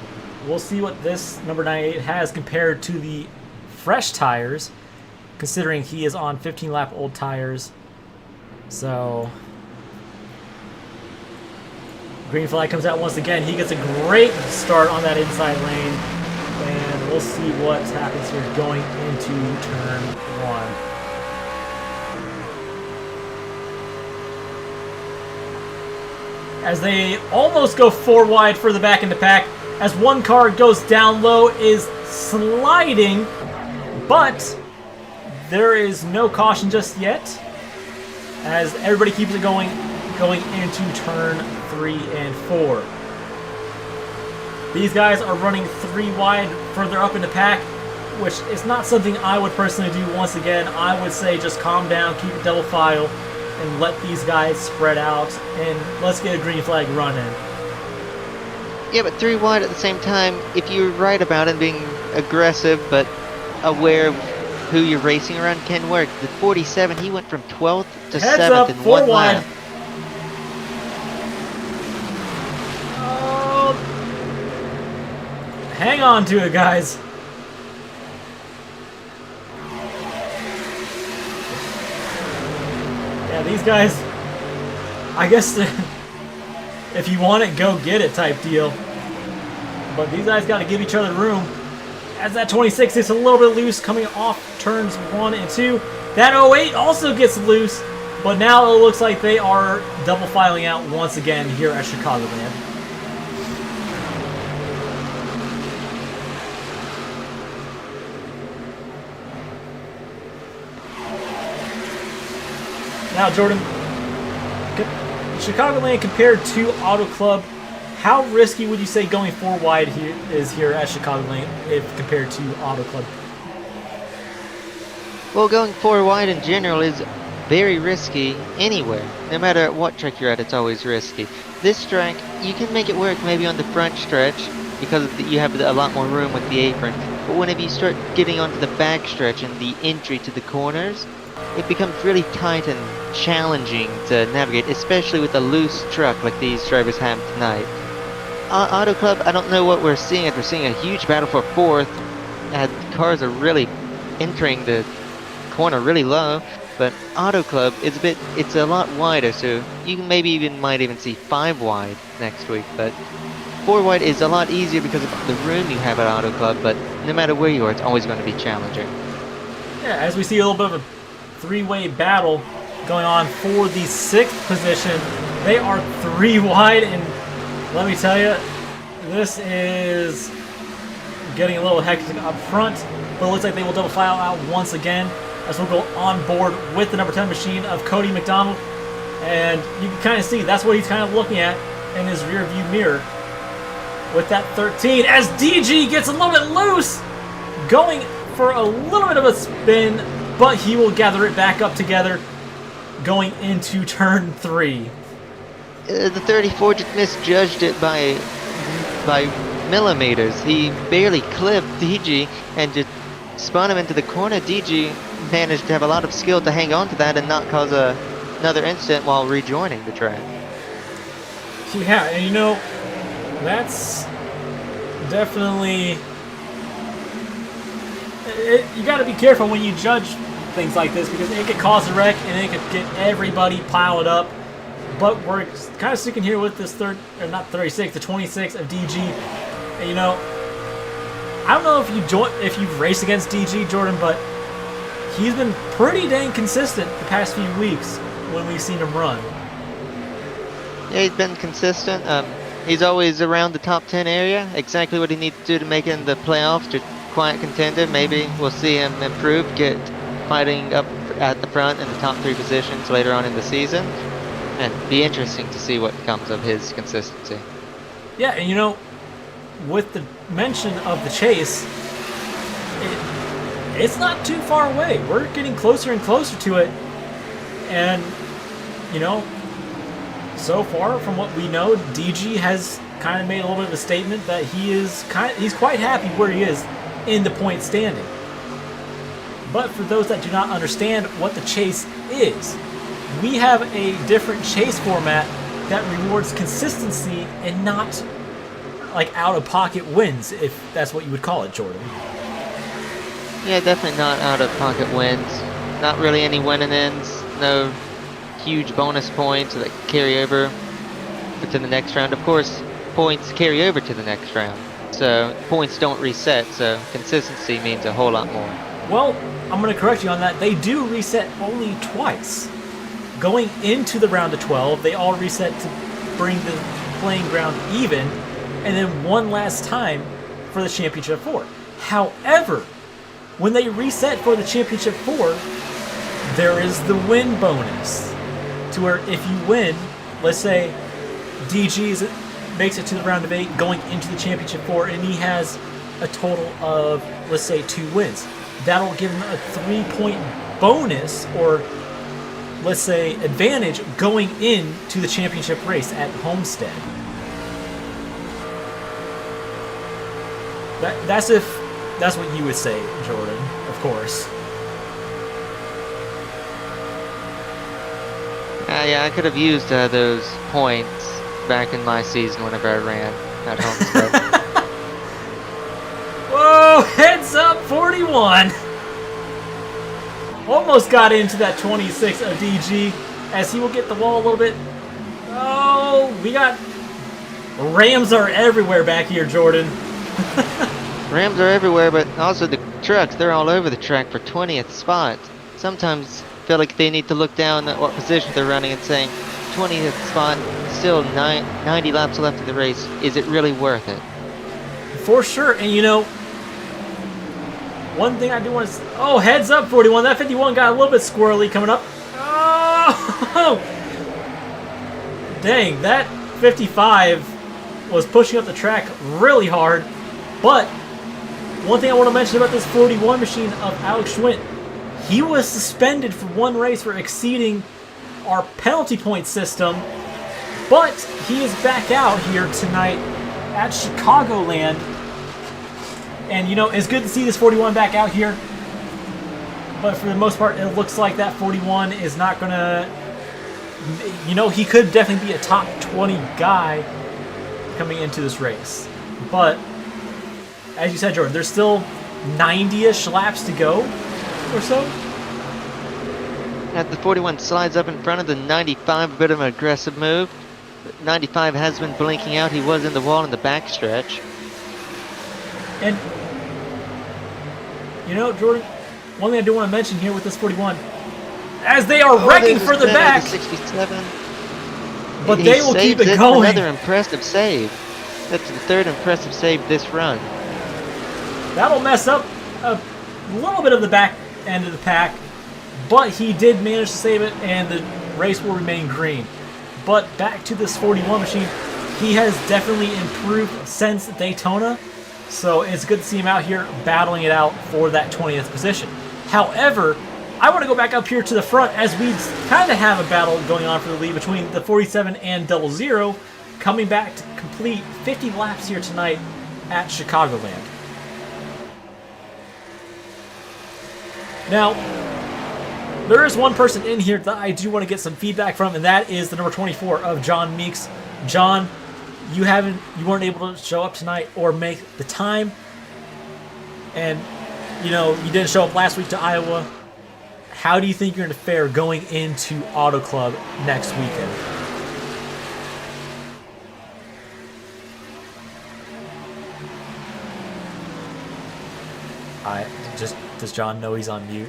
we'll see what this number 98 has compared to the fresh tires, considering he is on 15 lap old tires. So green flag comes out once again. He gets a great start on that inside lane, and we'll see what happens here going into turn 1. As they almost go 4 wide further back in the pack, as one car goes down low, is sliding, but there is no caution just yet, as everybody keeps it going into turn 3 and 4. These guys are running 3 wide further up in the pack, which is not something I would personally do. Once again, I would say just calm down, keep it double file, and let these guys spread out, and let's get a green flag run in. Yeah, but 3 wide at the same time, if you're right about it being aggressive but aware of who you're racing around, can work. The 47, he went from 12th to 7th in 1 lap. Oh, hang on to it, guys. Yeah, these guys, I guess if you want it, go get it type deal. But these guys got to give each other room. As that 26 is a little bit loose coming off turns 1 and 2. That 08 also gets loose, but now it looks like they are double filing out once again here at Chicagoland. Now, Jordan, Chicagoland compared to Auto Club, how risky would you say going 4 wide here at Chicagoland if compared to Auto Club? Well, going 4 wide in general is very risky anywhere. No matter what track you're at, it's always risky. This track, you can make it work maybe on the front stretch because you have a lot more room with the apron. But whenever you start getting onto the back stretch and the entry to the corners, it becomes really tight and challenging to navigate, especially with a loose truck like these drivers have tonight. Auto Club, I don't know what we're seeing. We're seeing a huge battle for 4th. Cars are really entering the corner really low, but Auto Club is it's a lot wider, so you can might even see 5 wide next week, but 4 wide is a lot easier because of the room you have at Auto Club, but no matter where you are, it's always going to be challenging. Yeah, as we see a little bit of a 3-way battle going on for the 6th position. They are 3 wide, and let me tell you, this is getting a little hectic up front, but it looks like they will double file out once again as we'll go on board with the number 10 machine of Cody McDonald. And you can kind of see that's what he's kind of looking at in his rear view mirror with that 13 as DG gets a little bit loose, going for a little bit of a spin, but he will gather it back up together going into turn 3. The 34 just misjudged it by millimeters. He barely clipped DG and just spun him into the corner. DG managed to have a lot of skill to hang on to that and not cause another incident while rejoining the track. Yeah, and you know, that's definitely... you got to be careful when you judge things like this because it could cause a wreck and it could get everybody piled up. But we're kind of sticking here with this the 26 of DG. And, you know, I don't know if you've raced against DG, Jordan, but he's been pretty dang consistent the past few weeks when we've seen him run. Yeah, he's been consistent. He's always around the top 10 area. Exactly what he needs to do to make it in the playoffs. Just quiet contender. Maybe we'll see him improve, get fighting up at the front in the top 3 positions later on in the season. And be interesting to see what comes of his consistency. Yeah, and you know, with the mention of the chase, it's not too far away. We're getting closer and closer to it. And, you know, so far from what we know, DG has kind of made a little bit of a statement that he's quite happy where he is in the point standing. But for those that do not understand what the chase is, we have a different chase format that rewards consistency and not like out-of-pocket wins, if that's what you would call it, Jordan. Yeah, definitely not out-of-pocket wins. Not really any winning ends. No huge bonus points that carry over to the next round. Of course, points carry over to the next round. So points don't reset, so consistency means a whole lot more. Well, I'm going to correct you on that. They do reset only twice. Going into the round of 12, they all reset to bring the playing ground even, and then one last time for the Championship 4. However, when they reset for the Championship 4, there is the win bonus. To where if you win, let's say DG makes it to the round of 8 going into the Championship 4, and he has a total of, let's say, 2 wins. That'll give him a 3-point bonus, or let's say advantage, going into the championship race at Homestead. That's what you would say, Jordan, of course. Yeah, I could have used those points back in my season whenever I ran at Homestead. Whoa, heads up 41. Almost got into that 26 of DG as he will get the wall a little bit. Oh, we got Rams are everywhere back here, Jordan. Rams are everywhere, but also the trucks, they're all over the track for 20th spot. Sometimes feel like they need to look down at what position they're running and saying, 20th spot, still 90 laps left of the race. Is it really worth it? For sure, and you know, one thing I do want to... Oh, heads up, 41. That 51 got a little bit squirrely coming up. Oh! Dang, that 55 was pushing up the track really hard. But one thing I want to mention about this 41 machine of Alex Schwint, He was suspended for one race for exceeding our penalty point system, but he is back out here tonight at Chicagoland. And, you know, it's good to see this 41 back out here. But for the most part, it looks like that 41 is not going to... You know, he could definitely be a top 20 guy coming into this race. But, as you said, Jordan, there's still 90-ish laps to go or so. As the 41 slides up in front of the 95, a bit of an aggressive move. 95 has been blinking out. He was in the wall in the backstretch. And, you know, Jordan, one thing I do want to mention here with this 41, as they are wrecking further back, 67. but they will keep it going. Another impressive save. That's the third impressive save this run. That'll mess up a little bit of the back end of the pack, but he did manage to save it, and the race will remain green. But back to this 41 machine, he has definitely improved since Daytona, so it's good to see him out here battling it out for that 20th position. However, I want to go back up here to the front as we kind of have a battle going on for the lead between the 47 and 00, coming back to complete 50 laps here tonight at Chicagoland. Now, there is one person in here that I do want to get some feedback from, and that is the number 24 of John Meeks. John, you weren't able to show up tonight or make the time, and you know you didn't show up last week to Iowa. How do you think you're going to fare going into Auto Club next weekend? Does John know he's on mute?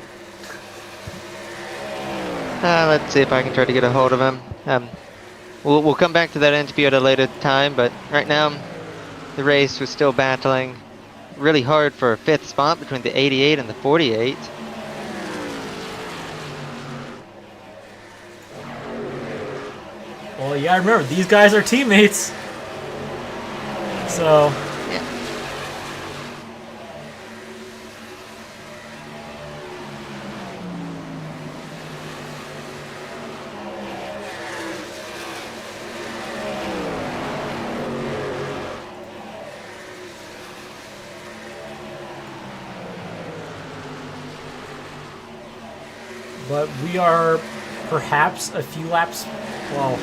Let's see if I can try to get a hold of him. We'll come back to that interview at a later time, but right now the race was still battling really hard for a 5th spot between the 88 and the 48. Well, yeah, remember, these guys are teammates. So... yeah. But we are perhaps a few laps, well,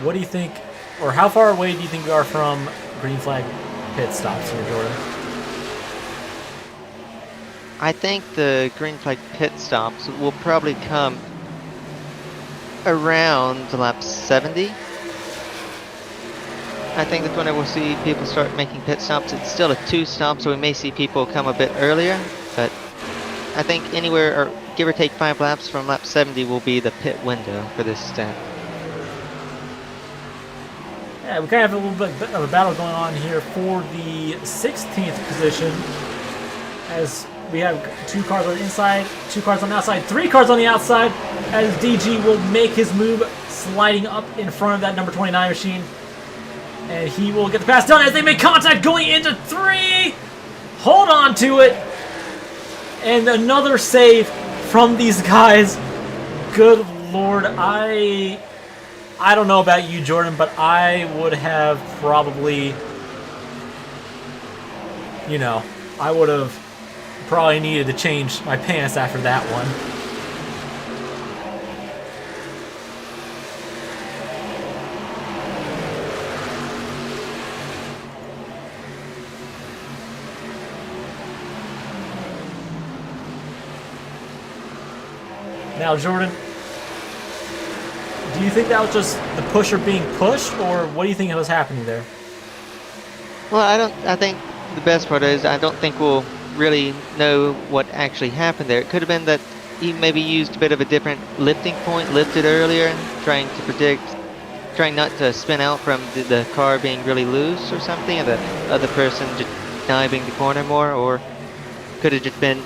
what do you think, or how far away do you think we are from green flag pit stops here, Jordan? I think the green flag pit stops will probably come around lap 70. I think that's when we'll see people start making pit stops. It's still a 2 stop, so we may see people come a bit earlier, but I think anywhere, or give or take 5 laps from lap 70 will be the pit window for this stint. Yeah, we kind of have a little bit of a battle going on here for the 16th position, as we have 2 cars on the inside, 2 cars on the outside, 3 cars on the outside, as DG will make his move, sliding up in front of that number 29 machine, and he will get the pass done as they make contact going into 3. Hold on to it, and another save from these guys. Good Lord, I don't know about you, Jordan, but I would have probably, you know, I would have probably needed to change my pants after that one. Now, Jordan, do you think that was just the pusher being pushed, or what do you think was happening there? Well, I think the best part is I don't think we'll really know what actually happened there. It could have been that he maybe used a bit of a different lifting point, lifted earlier, trying not to spin out from the car being really loose or something, and the other person just diving the corner more, or could have just been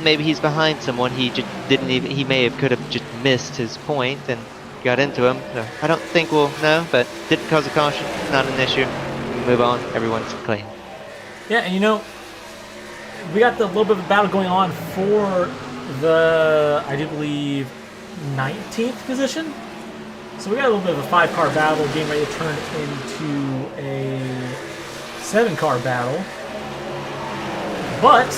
maybe he's behind someone, he just could have just missed his point and got into him. So I don't think we'll know, but didn't cause a caution, not an issue. We move on, everyone's clean. Yeah, and you know, we got the little bit of a battle going on for the, I do believe, 19th position. So we got a little bit of a 5-car battle getting ready to turn into a 7-car battle. But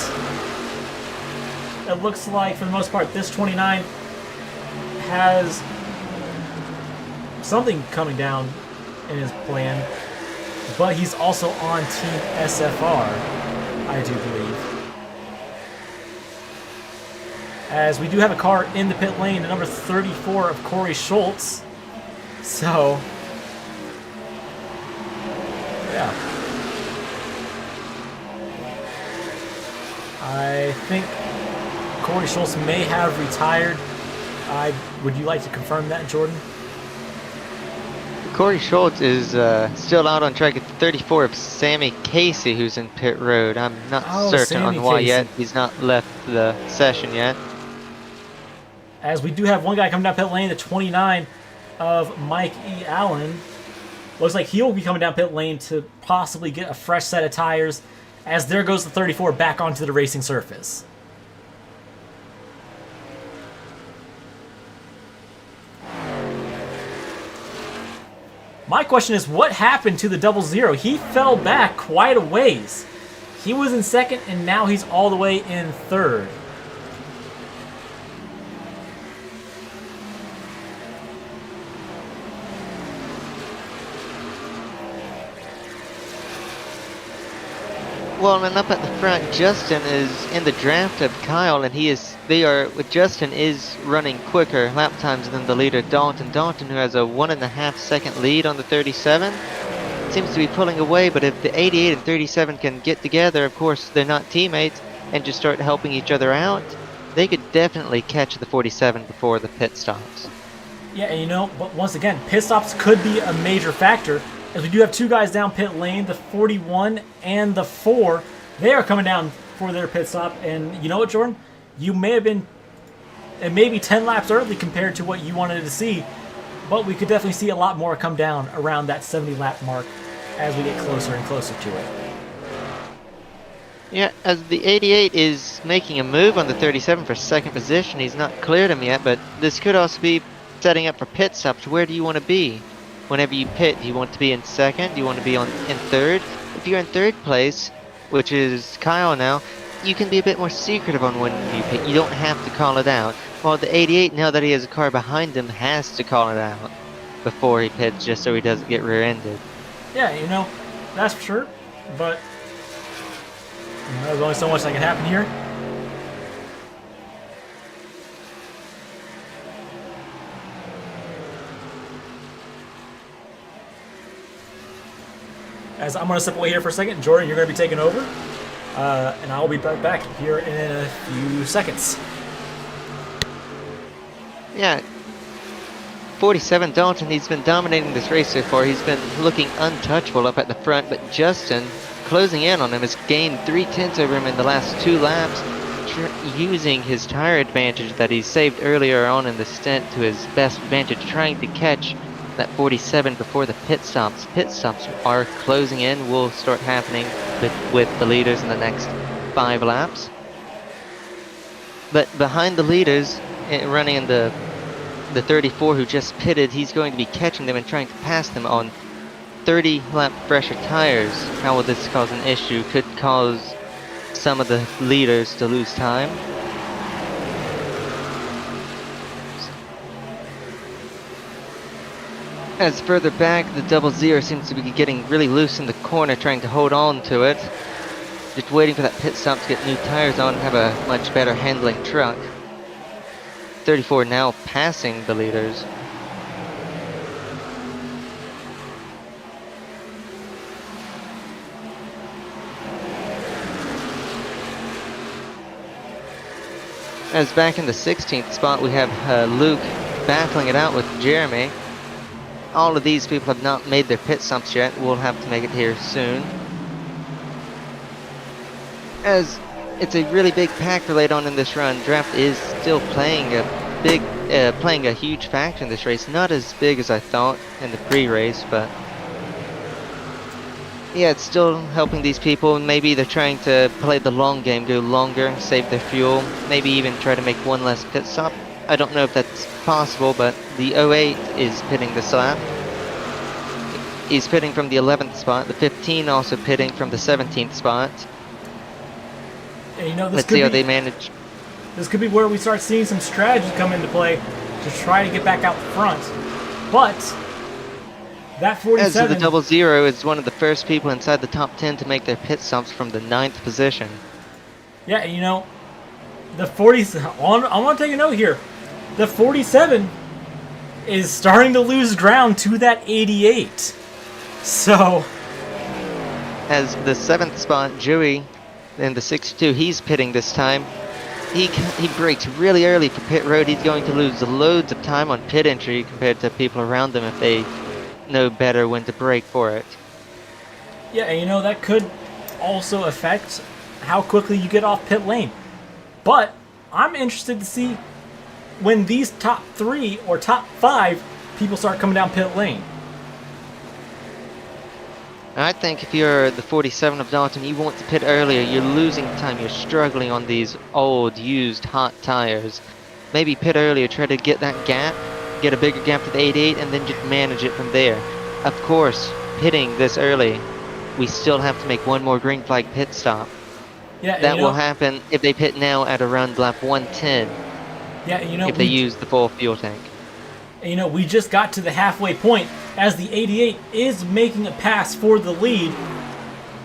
it looks like, for the most part, this 29 has something coming down in his plan. But he's also on Team SFR, I do believe. As we do have a car in the pit lane, the number 34 of Corey Schultz. So, yeah. I think Corey Schultz may have retired. Would you like to confirm that, Jordan? Corey Schultz is still out on track at 34 of Sammy Casey, who's in pit road. I'm not certain Sammy on why Casey. yet. He's not left the session yet. As we do have one guy coming down pit lane, the 29 of Mike E. Allen. Looks like he'll be coming down pit lane to possibly get a fresh set of tires. As there goes the 34 back onto the racing surface. My question is, what happened to the 00? He fell back quite a ways. He was in second, and now he's all the way in third. Well, and up at the front, Justin is in the draft of Kyle, and Justin is running quicker lap times than the leader, Dalton. Dalton, who has a 1.5 second lead on the 37, seems to be pulling away, but if the 88 and 37 can get together, of course, they're not teammates, and just start helping each other out, they could definitely catch the 47 before the pit stops. Yeah, and but once again, pit stops could be a major factor, as we do have two guys down pit lane, the 41 and the 4. They are coming down for their pit stop, and you know what, Jordan? You may have been, it may be 10 laps early compared to what you wanted to see, but we could definitely see a lot more come down around that 70 lap mark as we get closer and closer to it. Yeah, as the 88 is making a move on the 37 for second position, he's not cleared him yet, but this could also be setting up for pit stops. Where do you want to be? Whenever you pit, do you want to be in second? Do you want to be in third? If you're in third place, which is Kyle now, you can be a bit more secretive on when you pit. You don't have to call it out. While the 88, now that he has a car behind him, has to call it out before he pits, just so he doesn't get rear-ended. Yeah, that's for sure, but there's only so much that can happen here. As I'm going to step away here for a second, Jordan, you're going to be taking over, and I'll be right back here in a few seconds. Yeah, 47 Dalton, he's been dominating this race so far. He's been looking untouchable up at the front, but Justin, closing in on him, has gained 3/10 over him in the last 2 laps, using his tire advantage that he saved earlier on in the stint to his best advantage, trying to catch that 47 before the pit stops. Pit stops are closing in, will start happening with the leaders in the next 5 laps. But behind the leaders, running in the 34 who just pitted, he's going to be catching them and trying to pass them on 30 lap fresher tires. How will this cause an issue? Could cause some of the leaders to lose time. As further back, the 00 seems to be getting really loose in the corner, trying to hold on to it. Just waiting for that pit stop to get new tires on and have a much better handling truck. 34 now passing the leaders. As back in the 16th spot, we have Luke battling it out with Jeremy. All of these people have not made their pit stops yet. We'll have to make it here soon. As it's a really big pack relay on in this run, draft is still playing a huge factor in this race. Not as big as I thought in the pre-race, but Yeah, it's still helping these people. Maybe they're trying to play the long game, go longer, save their fuel, maybe even try to make one less pit stop. I don't know if that's possible, but the 08 is pitting this lap. He's pitting from the 11th spot. The 15 also pitting from the 17th spot. And you know, Let's see how they manage. This could be where we start seeing some strategy come into play to try to get back out front. But that 47... As the 00 is one of the first people inside the top 10 to make their pit stops from the 9th position. Yeah, and you know, the 40... I want to take a note here. The 47 is starting to lose ground to that 88. So... As the 7th spot, Joey, in the 62, he's pitting this time. He brakes really early for pit road. He's going to lose loads of time on pit entry compared to people around him if they know better when to brake for it. Yeah, and you know, that could also affect how quickly you get off pit lane. But I'm interested to see when these top 3 or top 5 people start coming down pit lane. I think if you're the 47 of Dalton, you want to pit earlier. You're losing time. You're struggling on these old, used, hot tires. Maybe pit earlier, try to get that gap, get a bigger gap to the 88, and then just manage it from there. Of course, pitting this early, we still have to make one more green flag pit stop. Yeah, that will happen if they pit now at around lap 110. Yeah, you know, if they use the full fuel tank. And you know, we just got to the halfway point as the 88 is making a pass for the lead.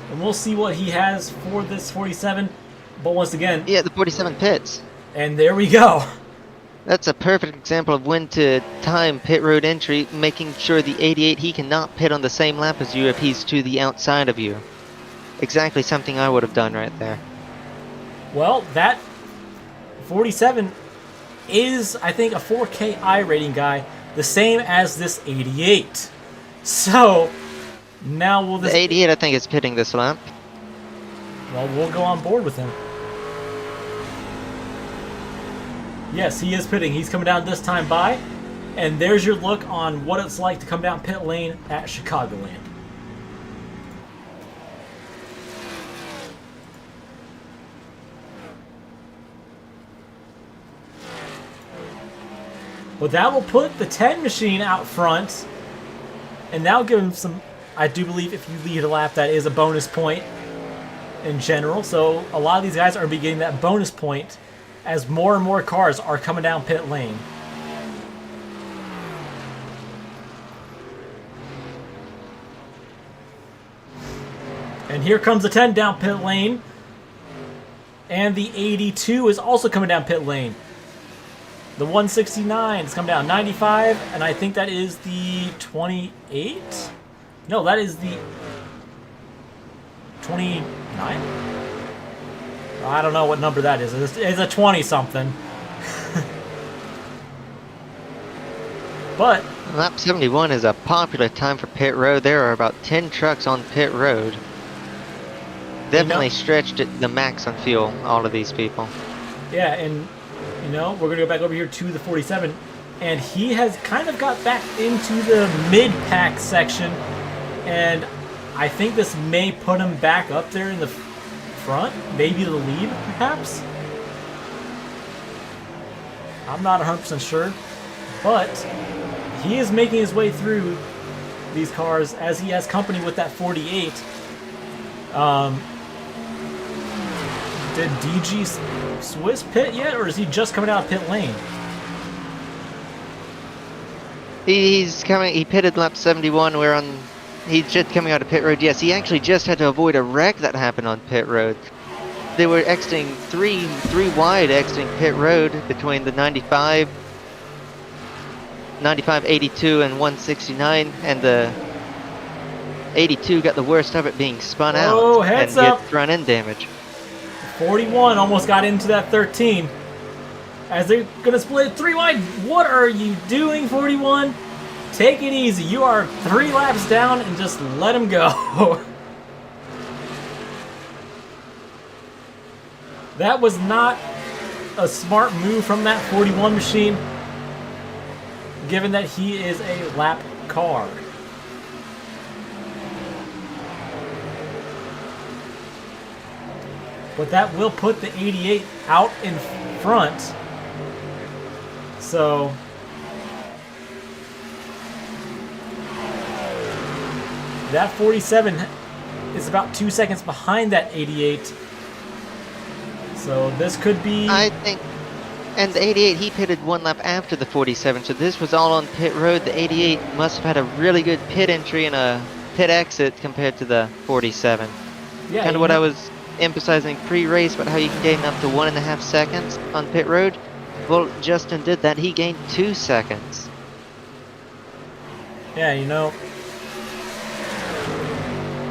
And we'll see what he has for this 47. But once again... Yeah, the 47 pits. And there we go. That's a perfect example of when to time pit road entry, making sure the 88, he cannot pit on the same lap as you if he's to the outside of you. Exactly something I would have done right there. Well, that 47 is, I think, a 4K I rating guy, the same as this 88. So, now will this... The 88, I think, is pitting this lap. Well, we'll go on board with him. Yes, he is pitting. He's coming down this time by. And there's your look on what it's like to come down pit lane at Chicagoland. But that will put the 10 machine out front. And that'll give him some... I do believe if you lead a lap, that is a bonus point in general. So a lot of these guys are getting that bonus point as more and more cars are coming down pit lane. And here comes the 10 down pit lane. And the 82 is also coming down pit lane. The 169 is coming down. 95, and I think that is the 28? No, that is the 29? I don't know what number that is. It's a 20-something. But... Lap 71 is a popular time for pit road. There are about 10 trucks on pit road. Definitely stretched at the max on fuel, all of these people. Yeah, and... You know, we're going to go back over here to the 47, and he has kind of got back into the mid-pack section, and I think this may put him back up there in the front, maybe the lead, perhaps? I'm not 100% sure, but he is making his way through these cars as he has company with that 48. Did DG Swiss pit yet, or is he just coming out of pit lane? He's coming. He pitted lap 71. He's just coming out of pit road. Yes, he actually just had to avoid a wreck that happened on pit road. They were exiting three wide, exiting pit road between the 95, 82, and 169, and the 82 got the worst of it, being spun out and get front end damage. 41 almost got into that 13. As they're going to split 3 wide. What are you doing, 41? Take it easy. You are 3 laps down and just let him go. That was not a smart move from that 41 machine, given that he is a lap car. but that will put the 88 out in front. So that 47 is about 2 seconds behind that 88. So this could be... I think, and the 88, he pitted one lap after the 47, so this was all on pit road. The 88 must have had a really good pit entry and a pit exit compared to the 47. Yeah, Kind of what I was emphasizing pre-race, but how you can gain up to 1.5 seconds on pit road. Well, Justin did that. He gained 2 seconds. Yeah, you know,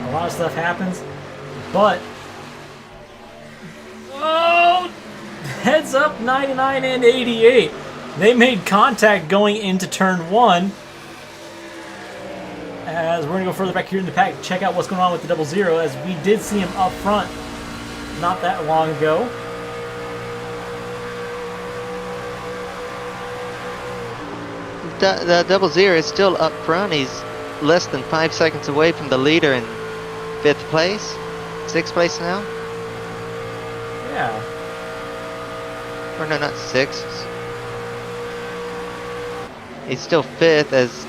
a lot of stuff happens, but... Oh! Heads up, 99 and 88. They made contact going into turn 1. As we're going to go further back here in the pack, check out what's going on with the 00, as we did see him up front not that long ago. The 00 is still up front. He's less than 5 seconds away from the leader in 5th place. 6th place now? Yeah. Or no, not 6th. He's still 5th as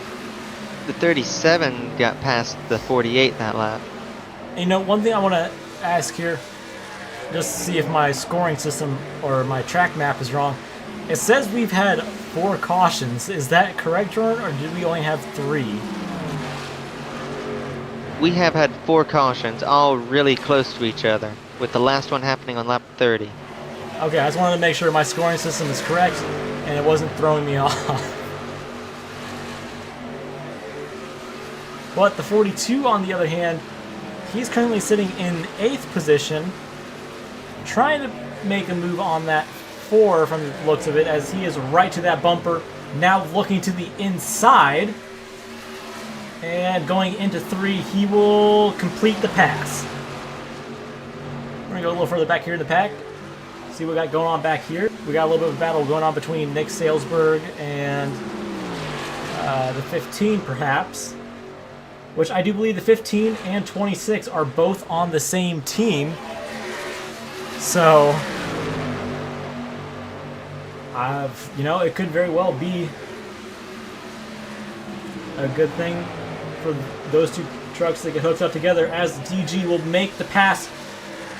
the 37 got past the 48 that lap. You know, one thing I want to ask here, just to see if my scoring system or my track map is wrong. It says we've had 4 cautions. Is that correct, Jordan, or did we only have 3? We have had 4 cautions, all really close to each other, with the last one happening on lap 30. Okay, I just wanted to make sure my scoring system is correct and it wasn't throwing me off. But the 42, on the other hand, he's currently sitting in 8th position, trying to make a move on that 4 from the looks of it, as he is right to that bumper, now looking to the inside. And going into 3, he will complete the pass. We're going to go a little further back here in the pack. See what we got going on back here. We got a little bit of a battle going on between Nick Salesburg and the 15, perhaps. Which I do believe the 15 and 26 are both on the same team. So, you know, it could very well be a good thing for those 2 trucks to get hooked up together, as DG will make the pass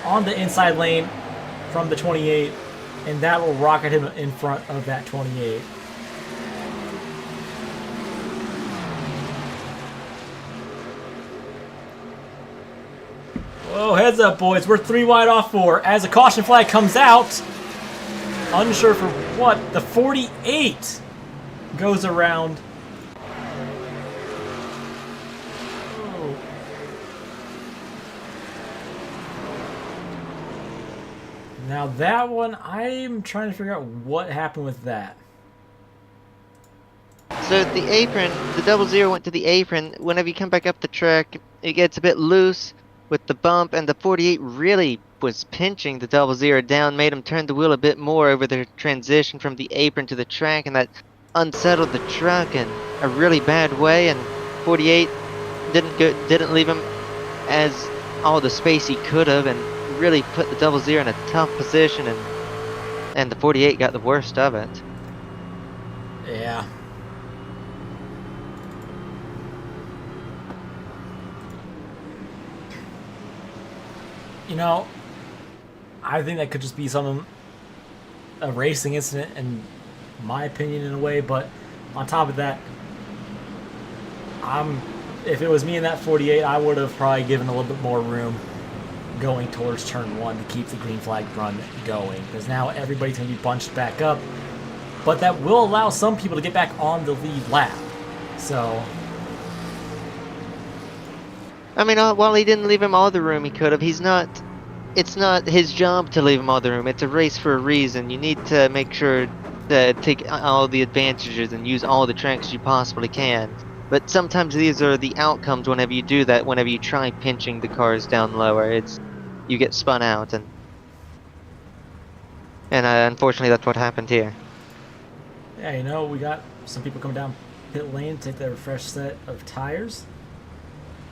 on the inside lane from the 28, and that will rocket him in front of that 28. Whoa, heads up, boys. We're 3 wide off 4 as a caution flag comes out. Unsure for what. The 48 goes around. Oh. Now that one, I'm trying to figure out what happened with that. So the apron, the 00 went to the apron. Whenever you come back up the track, it gets a bit loose with the bump, and the 48 really was pinching the 00 down, made him turn the wheel a bit more over the transition from the apron to the track, and that unsettled the truck in a really bad way. And 48 didn't leave him as all the space he could have, and really put the 00 in a tough position, and the 48 got the worst of it. Yeah. You know, I think that could just be a racing incident, in my opinion, in a way. But on top of that, if it was me in that 48, I would have probably given a little bit more room going towards turn 1 to keep the green flag run going, because now everybody's going to be bunched back up. But that will allow some people to get back on the lead lap. So, I mean, while he didn't leave him all the room he could have, it's not his job to leave him all the room. It's a race for a reason. You need to make sure to take all the advantages and use all the tracks you possibly can. But sometimes these are the outcomes whenever you do that, whenever you try pinching the cars down lower. You get spun out, and unfortunately that's what happened here. yeah, you know, we got some people coming down pit lane to take their fresh set of tires.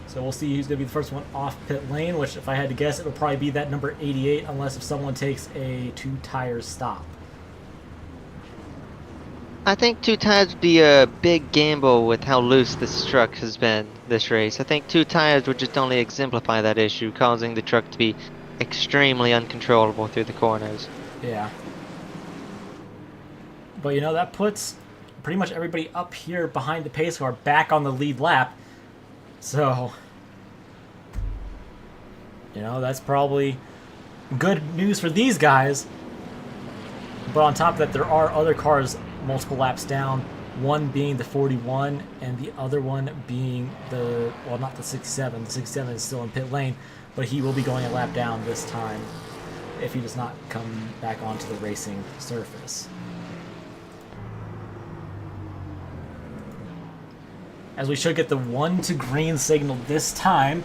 So we'll see who's going to be the first one off pit lane, which if I had to guess, it'll probably be that number 88, unless if someone takes a 2 tires stop. I think 2 tires would be a big gamble with how loose this truck has been this race. I think 2 tires would just only exemplify that issue, causing the truck to be extremely uncontrollable through the corners. Yeah. But you know, that puts pretty much everybody up here behind the pace car back on the lead lap. So, you know, that's probably good news for these guys. But on top of that, there are other cars multiple laps down, one being the 41 and the other one being the, well, not the 67. The 67 is still in pit lane, but he will be going a lap down this time if he does not come back onto the racing surface. As we should get the 1 to green signal this time.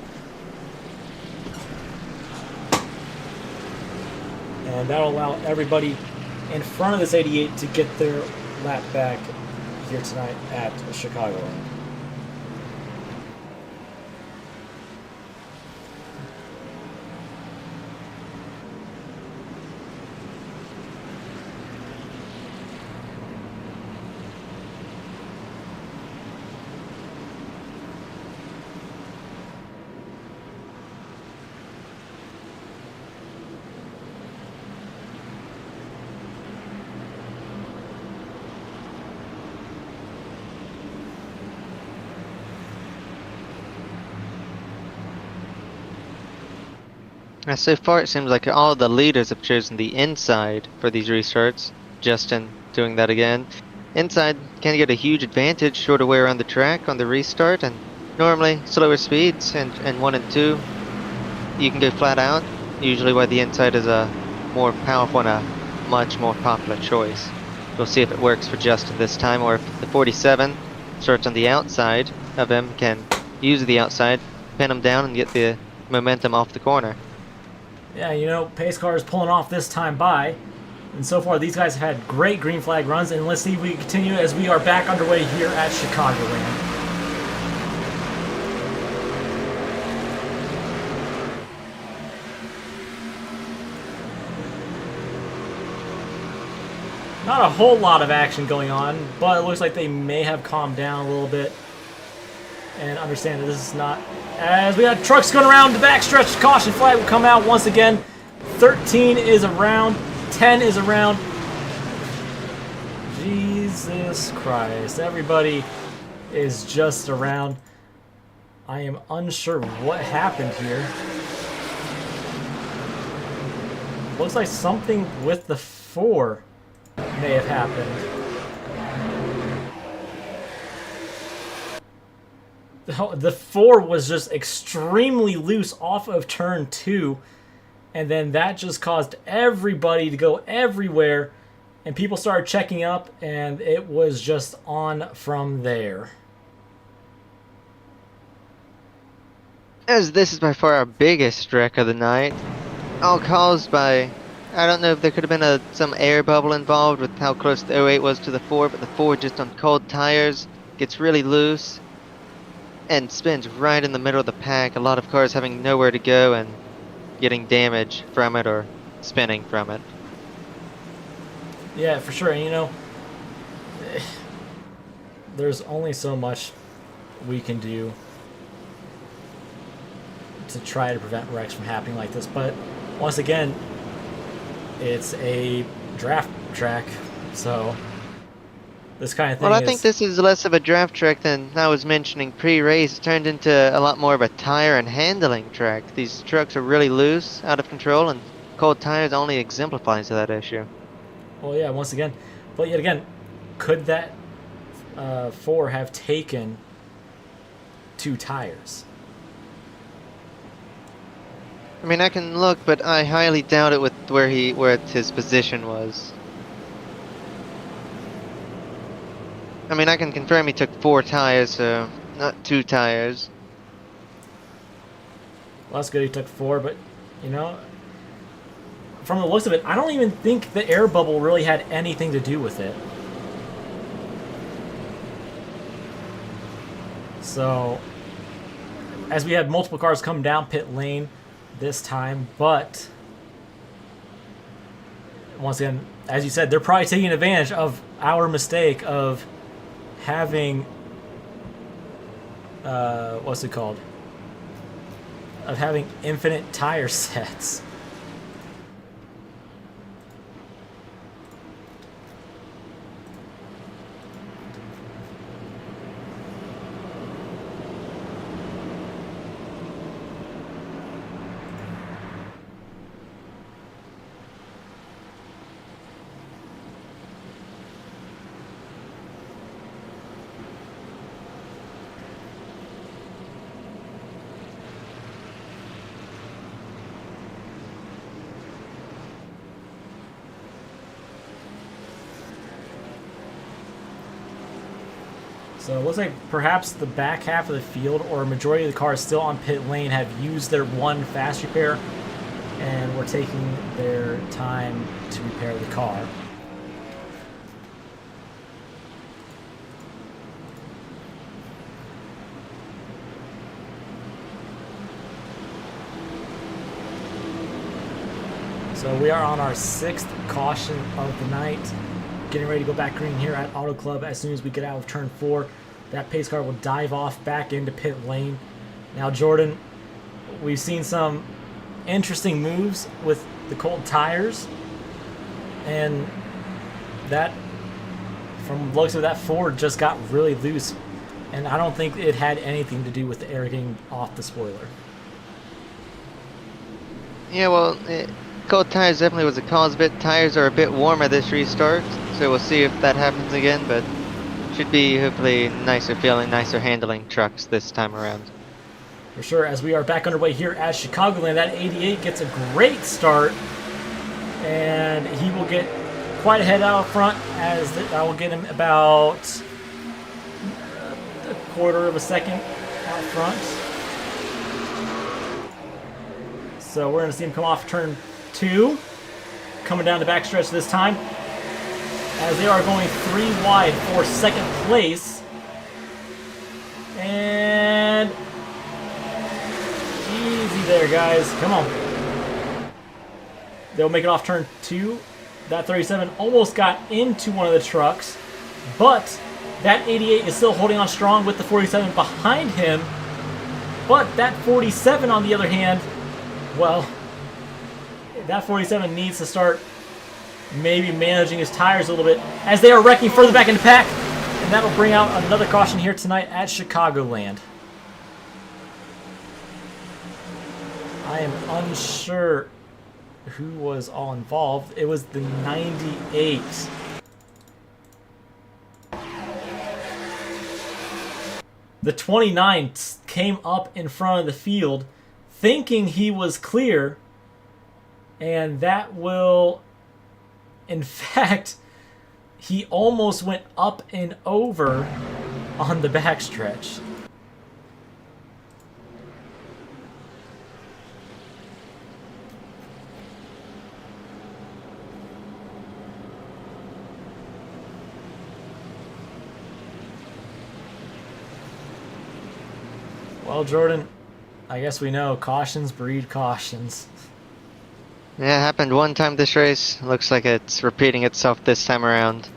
And that'll allow everybody in front of this 88 to get their lap back here tonight at Chicagoland. Now, so far it seems like all the leaders have chosen the inside for these restarts. Justin doing that again. Inside can get a huge advantage, shorter way around the track on the restart, and normally slower speeds, and 1 and 2 you can go flat out, usually why the inside is a more powerful and a much more popular choice. We'll see if it works for Justin this time, or if the 47 starts on the outside of him, can use the outside, pin him down and get the momentum off the corner. Yeah, you know, pace car is pulling off this time by. And so far, these guys have had great green flag runs. And let's see if we continue as we are back underway here at Chicagoland. Not a whole lot of action going on, but it looks like they may have calmed down a little bit. And understand that this is not... As we got trucks going around the backstretch, caution flag will come out once again. 13 is around, 10 is around. Jesus Christ, everybody is just around. I am unsure what happened here. Looks like something with the 4 may have happened. The 4 was just extremely loose off of turn 2, and then that just caused everybody to go everywhere, and people started checking up, and it was just on from there. As this is by far our biggest wreck of the night, all caused by, I don't know if there could have been some air bubble involved with how close the 08 was to the 4, but the 4 just on cold tires gets really loose and spins right in the middle of the pack. A lot of cars having nowhere to go and getting damage from it or spinning from it. Yeah, for sure. And you know, there's only so much we can do to try to prevent wrecks from happening like this. But once again, it's a draft track, so this kind of thing. Well, I think this is less of a draft track than I was mentioning pre-race. It turned into a lot more of a tire and handling track. These trucks are really loose, out of control, and cold tires only exemplifies that issue. Well, yeah, once again. But yet again, could that 4 have taken 2 tires? I mean, I can look, but I highly doubt it with where his position was. I mean, I can confirm he took 4 tires, so not 2 tires. Well, that's good he took 4, but, you know, from the looks of it, I don't even think the air bubble really had anything to do with it. So, as we had multiple cars come down pit lane this time, but once again, as you said, they're probably taking advantage of our mistake of having what's it called? Of having infinite tire sets. So it looks like perhaps the back half of the field or a majority of the cars still on pit lane have used their one fast repair and were taking their time to repair the car. So we are on our 6th caution of the night. Getting ready to go back green here at Auto Club as soon as we get out of turn 4. That pace car will dive off back into pit lane. Now, Jordan, we've seen some interesting moves with the cold tires, and that, from the looks of that Ford, just got really loose, and I don't think it had anything to do with the air getting off the spoiler. Yeah, well, cold tires definitely was a cause of it. Tires are a bit warmer this restart, so we'll see if that happens again, but should be hopefully nicer feeling, nicer handling trucks this time around. For sure, as we are back underway here at Chicagoland, that 88 gets a great start, and he will get quite ahead out front, as I will get him about a quarter of a second out front. So we're going to see him come off turn 2, coming down the backstretch this time, as they are going 3 wide for second place. And easy there, guys. Come on. They'll make it off turn 2. That 37 almost got into one of the trucks, but that 88 is still holding on strong with the 47 behind him. But that 47, on the other hand, well, that 47 needs to start maybe managing his tires a little bit as they are wrecking further back in the pack. And that'll bring out another caution here tonight at Chicagoland. I am unsure who was all involved. It was the 98. The 29 came up in front of the field thinking he was clear, and that will, in fact, he almost went up and over on the backstretch. Well, Jordan, I guess we know cautions breed cautions. Yeah, it happened one time this race. Looks like it's repeating itself this time around.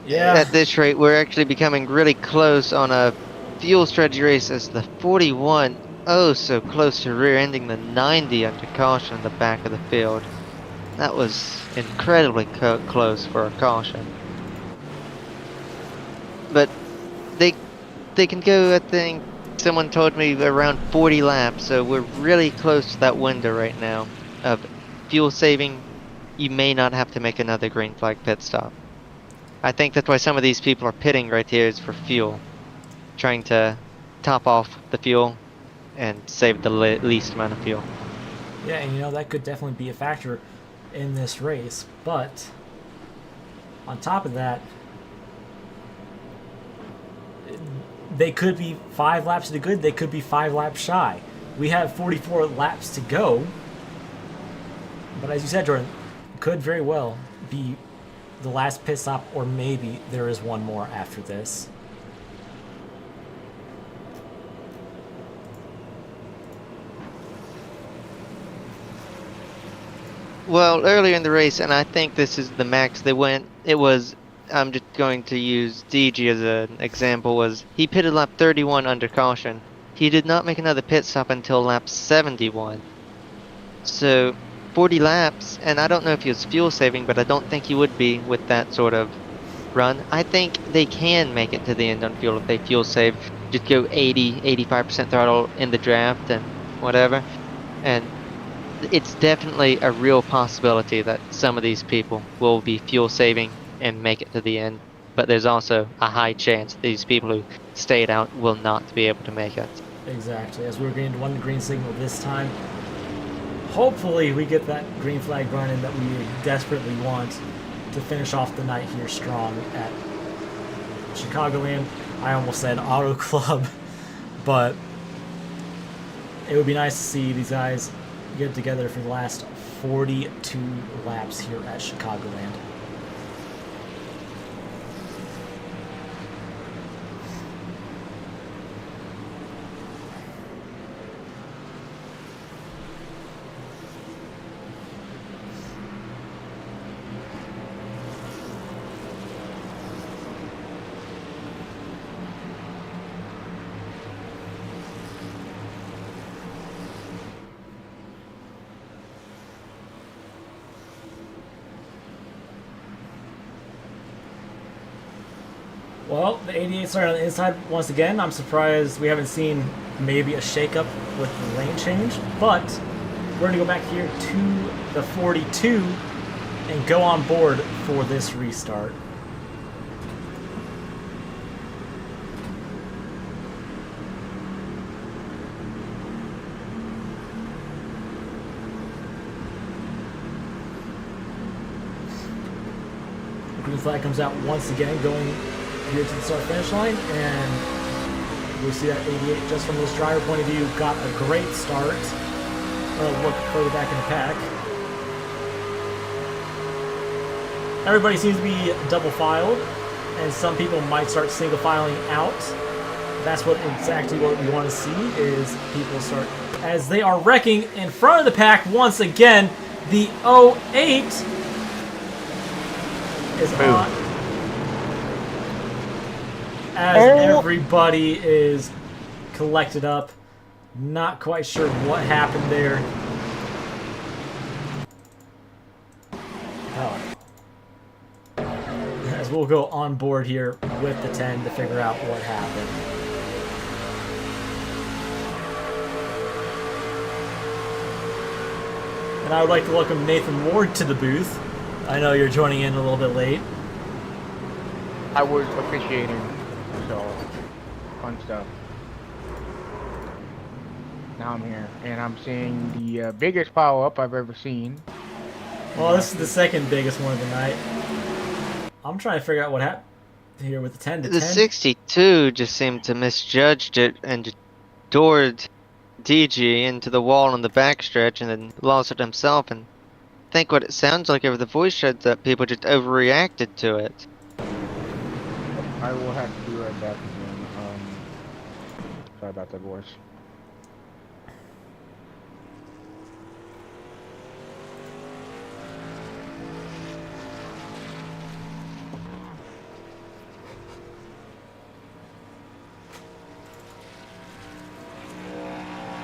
Yeah. At this rate, we're actually becoming really close on a fuel strategy race as the 41, oh so close to rear-ending the 90 under caution in the back of the field. That was incredibly close for a caution. But they can go, I think, someone told me around 40 laps, so we're really close to that window right now of fuel saving. You may not have to make another green flag pit stop. I think that's why some of these people are pitting right here is for fuel, trying to top off the fuel and save the least amount of fuel. Yeah, and you know, that could definitely be a factor in this race, but on top of that, they could be 5 laps to the good, they could be 5 laps shy. We have 44 laps to go, but as you said, Jordan, it could very well be the last pit stop, or maybe there is one more after this. Well, earlier in the race, and I think this is the max they went, it was, I'm just going to use DG as an example, was he pitted lap 31 under caution. He did not make another pit stop until lap 71. So, 40 laps, and I don't know if he was fuel saving, but I don't think he would be with that sort of run. I think they can make it to the end on fuel if they fuel save. Just go 80, 85% throttle in the draft and whatever. And it's definitely a real possibility that some of these people will be fuel saving and make it to the end. But there's also a high chance these people who stayed out will not be able to make it. Exactly. As we're getting one green signal this time, hopefully we get that green flag running that we desperately want to finish off the night here strong at Chicagoland. I almost said Auto Club, but it would be nice to see these guys get together for the last 42 laps here at Chicagoland. Well, the 88 started on the inside once again. I'm surprised we haven't seen maybe a shakeup with the lane change, but we're going to go back here to the 42 and go on board for this restart. The green flag comes out once again, going here to the start finish line, and we see that 88 just from this driver point of view got a great start. We'll look further back in the pack. Everybody seems to be double filed, and some people might start single filing out. That's what exactly what we want to see is people start as they are wrecking in front of the pack once again. The 08 is on. As everybody is collected up. Not quite sure what happened there. Oh. As we'll go on board here with the 10 to figure out what happened. And I would like to welcome Nathan Ward to the booth. I know you're joining in a little bit late. I was officiating. So, fun stuff. Now I'm here, and I'm seeing the biggest pile up I've ever seen. Well, this is the second biggest one of the night. I'm trying to figure out what happened here with the 10 to 10. The 62 just seemed to misjudged it and just doored DG into the wall on the backstretch and then lost it himself. And I think what it sounds like over the voice shed that people just overreacted to it. I will have to be right back again. Sorry about that, boys.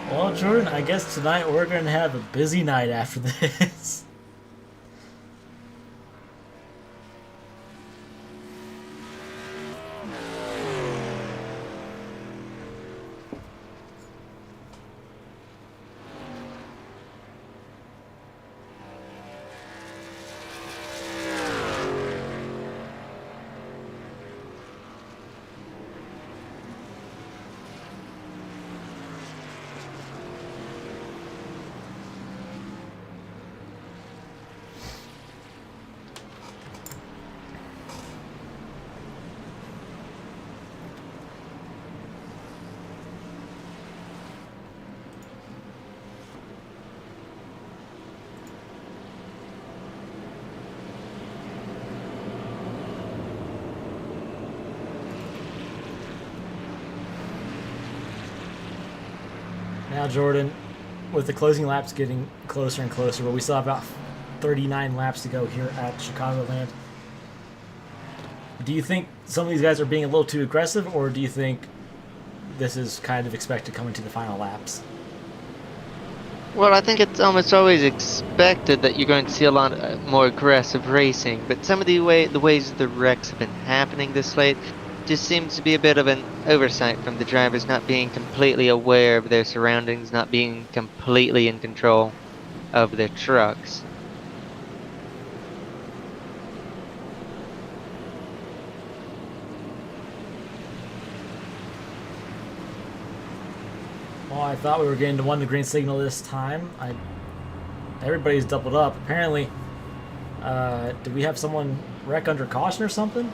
Well, Jordan, I guess tonight we're going to have a busy night after this. Now, Jordan, with the closing laps getting closer and closer, but we still have about 39 laps to go here at Chicagoland. Do you think some of these guys are being a little too aggressive, or do you think this is kind of expected coming to the final laps? Well, I think it's almost always expected that you're going to see a lot more aggressive racing, but some of the ways the wrecks have been happening this late just seems to be a bit of an oversight from the drivers not being completely aware of their surroundings, not being completely in control of their trucks. Well, I thought we were getting to 1 the green signal this time. Everybody's doubled up. Apparently, did we have someone wreck under caution or something?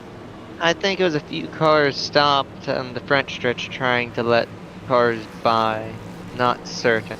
I think it was a few cars stopped on the front stretch trying to let cars by. Not certain.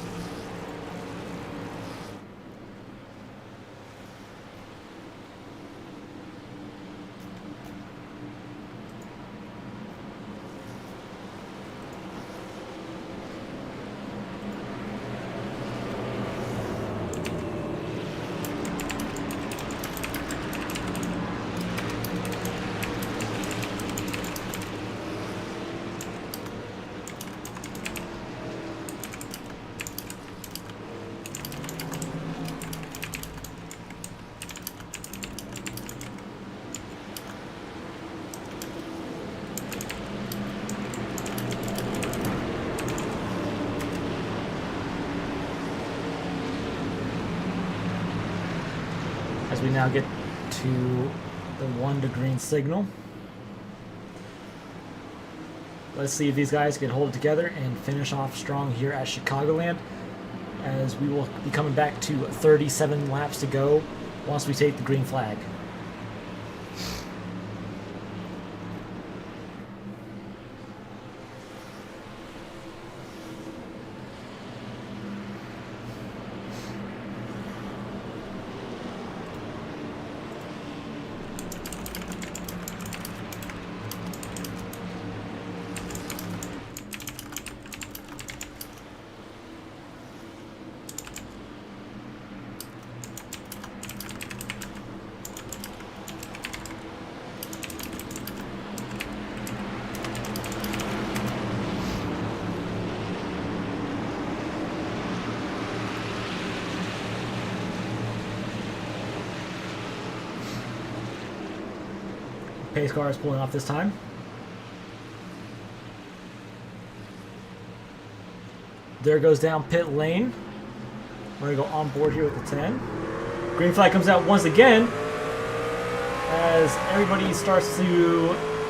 As we now get to the 1 to green signal. Let's see if these guys can hold it together and finish off strong here at Chicagoland, as we will be coming back to 37 laps to go once we take the green flag. Pace car is pulling off this time. There goes down pit lane. We're going to go on board here with the 10. Green flag comes out once again as everybody starts to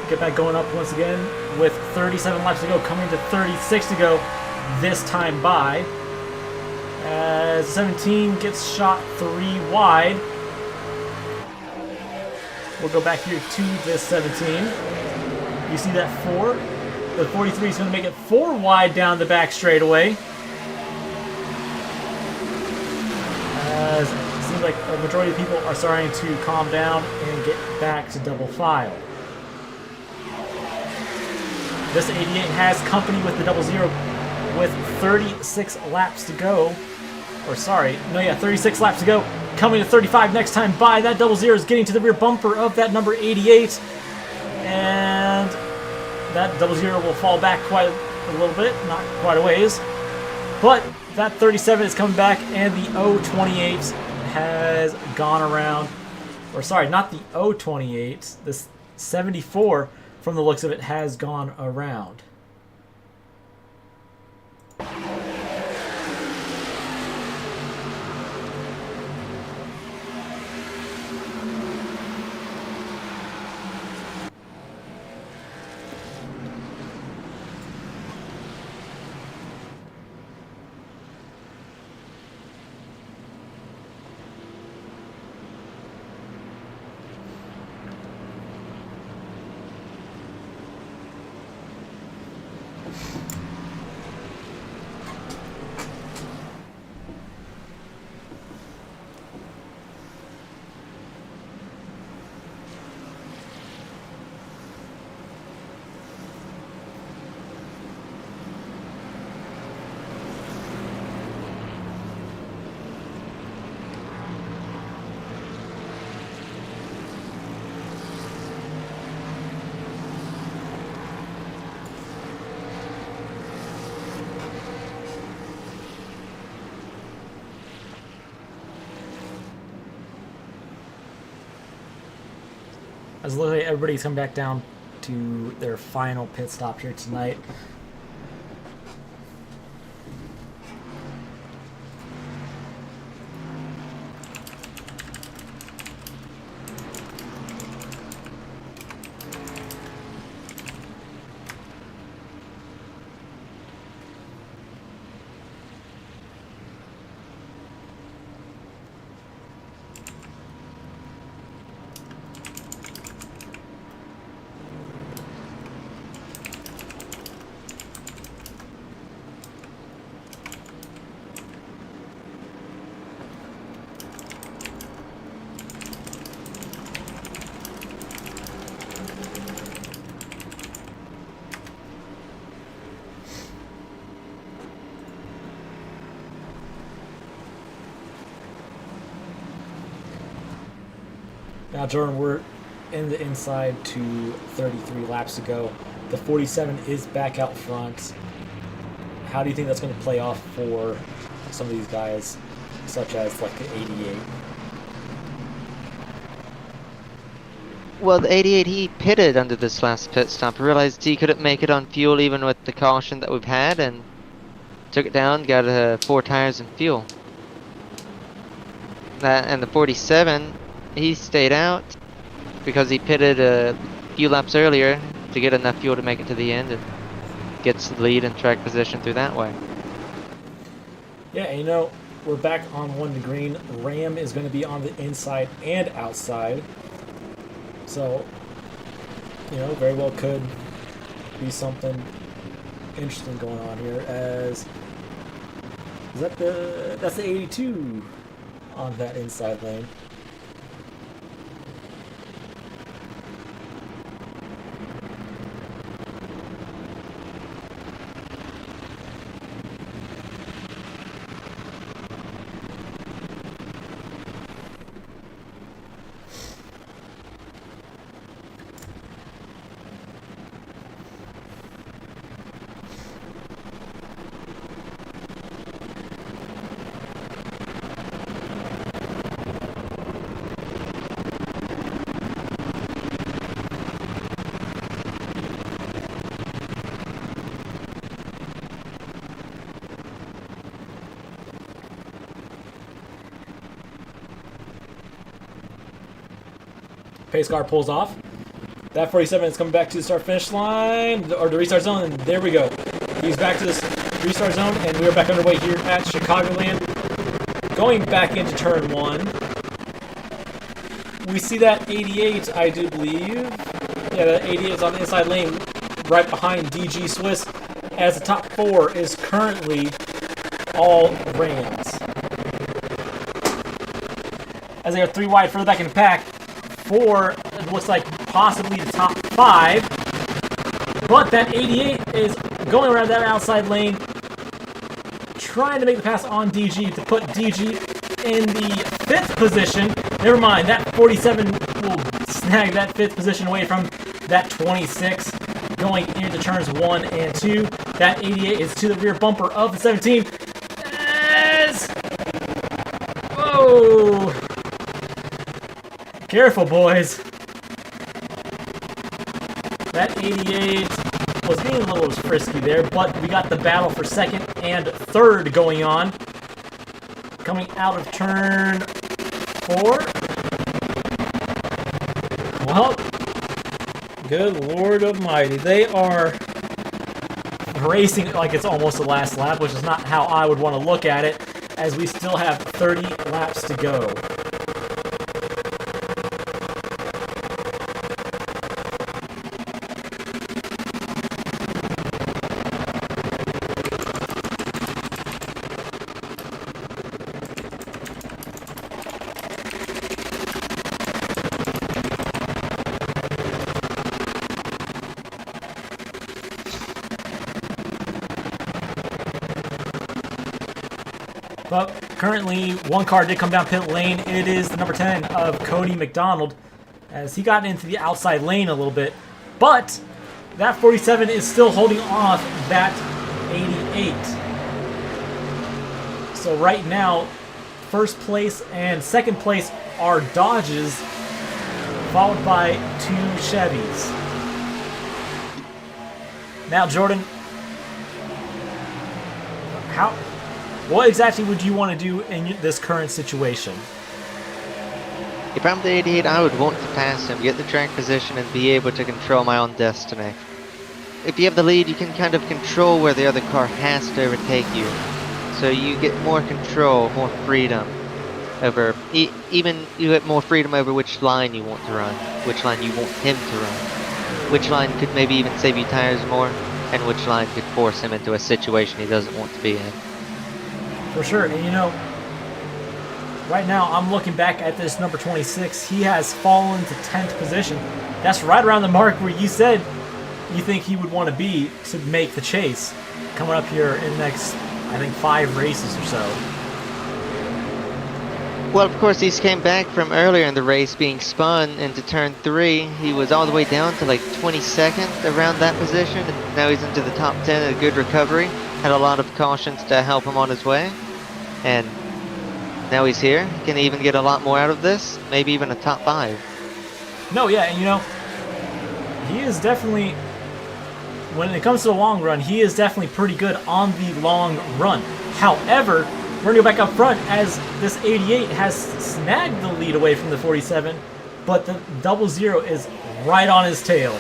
get back going up once again with 37 laps to go, coming to 36 to go this time by. As 17 gets shot 3 wide. We'll go back here to this 17. You see that 4? The 43 is going to make it 4 wide down the back straightaway. As it seems like a majority of people are starting to calm down and get back to double file. This 88 has company with the 00 with 36 laps to go. Or sorry, no, yeah, 36 laps to go. Coming to 35 next time by. That 00 is getting to the rear bumper of that number 88. And that 00 will fall back quite a little bit, not quite a ways. But that 37 is coming back, and the 028 has gone around. Or sorry, not the 028. This 74, from the looks of it, has gone around. as literally everybody's come back down to their final pit stop here tonight. Now, Jordan, we're in the inside to 33 laps to go. The 47 is back out front. How do you think that's going to play off for some of these guys, such as like the 88? Well, the 88, he pitted under this last pit stop. Realized he couldn't make it on fuel even with the caution that we've had, and took it down, got 4 tires and fuel. And the 47, he stayed out because he pitted a few laps earlier to get enough fuel to make it to the end, and gets the lead and track position through that way. Yeah, and you know, we're back on 1 to green. Ram is going to be on the inside and outside. So, you know, very well could be something interesting going on here. As that's the 82 on that inside lane. Pace car pulls off. That 47 is coming back to the start-finish line, or the restart zone, and there we go. He's back to this restart zone, and we're back underway here at Chicagoland. Going back into turn 1. We see that 88, I do believe. Yeah, that 88 is on the inside lane, right behind DG Swiss, as the top 4 is currently all Rams. As they are 3 wide further back in the pack, 4 looks like possibly the top 5, but that 88 is going around that outside lane, trying to make the pass on DG to put DG in the 5th position. Never mind, that 47 will snag that 5th position away from that 26 going into turns 1 and 2. That 88 is to the rear bumper of the 17. Whoa! Careful, boys. That 88 was being a little frisky there, but we got the battle for 2nd and 3rd going on. Coming out of turn 4. Well, good Lord Almighty. They are racing like it's almost the last lap, which is not how I would want to look at it, as we still have 30 laps to go. But currently, one car did come down pit lane. It is the number 10 of Cody McDonald, as he got into the outside lane a little bit. But that 47 is still holding off that 88. So right now, 1st place and 2nd place are Dodge's followed by 2 Chevys. Now, Jordan, what exactly would you want to do in this current situation? If I'm the 88, I would want to pass him, get the track position, and be able to control my own destiny. If you have the lead, you can kind of control where the other car has to overtake you. So you get more control, more freedom over, even you get more freedom over which line you want to run, which line you want him to run, which line could maybe even save you tires more, and which line could force him into a situation he doesn't want to be in. For sure, and you know, right now I'm looking back at this number 26. He has fallen to 10th position. That's right around the mark where you said you think he would want to be to make the chase coming up here in the next, I think, 5 races or so. Well, of course, he came back from earlier in the race being spun into turn 3. He was all the way down to like 22nd around that position, and now he's into the top 10, a good recovery. Had a lot of cautions to help him on his way, and now he's here. He can even get a lot more out of this, maybe even a top 5. No, yeah, and you know, he is definitely, when it comes to the long run, he is definitely pretty good on the long run. However, we're going to go back up front as this 88 has snagged the lead away from the 47, but the 00 is right on his tail.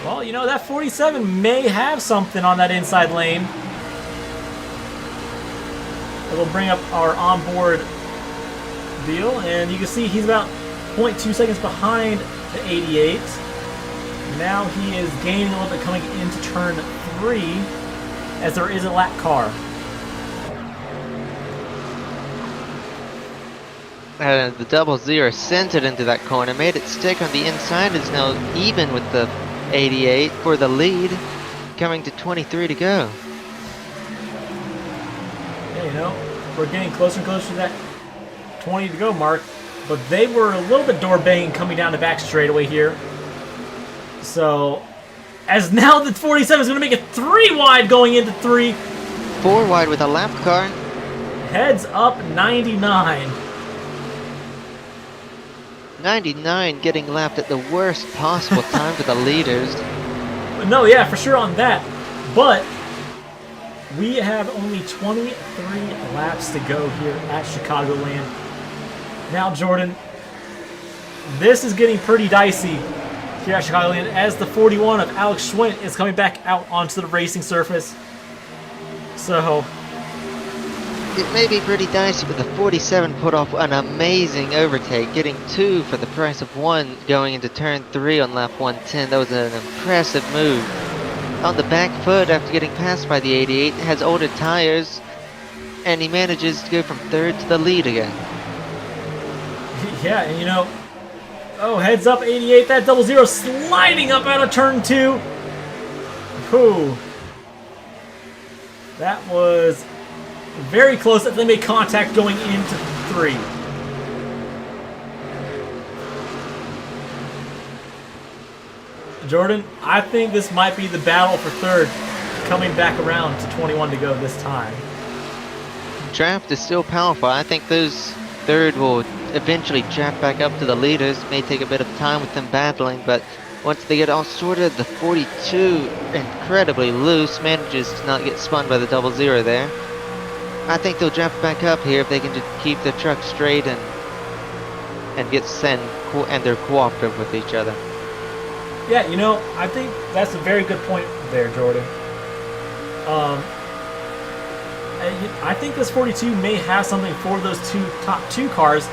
Well, you know, that 47 may have something on that inside lane. It'll bring up our onboard deal, and you can see he's about 0.2 seconds behind the 88. Now he is gaining a little bit coming into turn 3 as there is a lap car. The 00 sent it into that corner, made it stick on the inside, is now even with the 88 for the lead, coming to 23 to go. Yeah, you know, we're getting closer and closer to that 20 to go mark, but they were a little bit door banging coming down the back straightaway here. So, as now the 47 is going to make it 3 wide going into 3. 4 wide with a lap car. Heads up 99. 99 getting lapped at the worst possible time for the leaders. No, yeah, for sure on that. But we have only 23 laps to go here at Chicagoland. Now, Jordan, this is getting pretty dicey here at Chicagoland as the 41 of Alex Schwint is coming back out onto the racing surface. So it may be pretty dicey, but the 47 put off an amazing overtake, getting 2 for the price of 1 going into turn 3 on lap 110. That was an impressive move. On the back foot after getting passed by the 88, has older tires, and he manages to go from 3rd to the lead again. yeah, and you know, oh, heads up 88, that 00 sliding up out of turn 2. Whew. That was very close that they made contact going into 3. Jordan, I think this might be the battle for 3rd coming back around to 21 to go this time. Draft is still powerful. I think those 3rd will eventually draft back up to the leaders. May take a bit of time with them battling, but once they get all sorted, the 42 incredibly loose, manages to not get spun by the 00 there. I think they'll draft back up here if they can just keep the truck straight and get sent, and they're cooperative with each other. Yeah, you know, I think that's a very good point there, Jordan. I think this 42 may have something for those top two cars,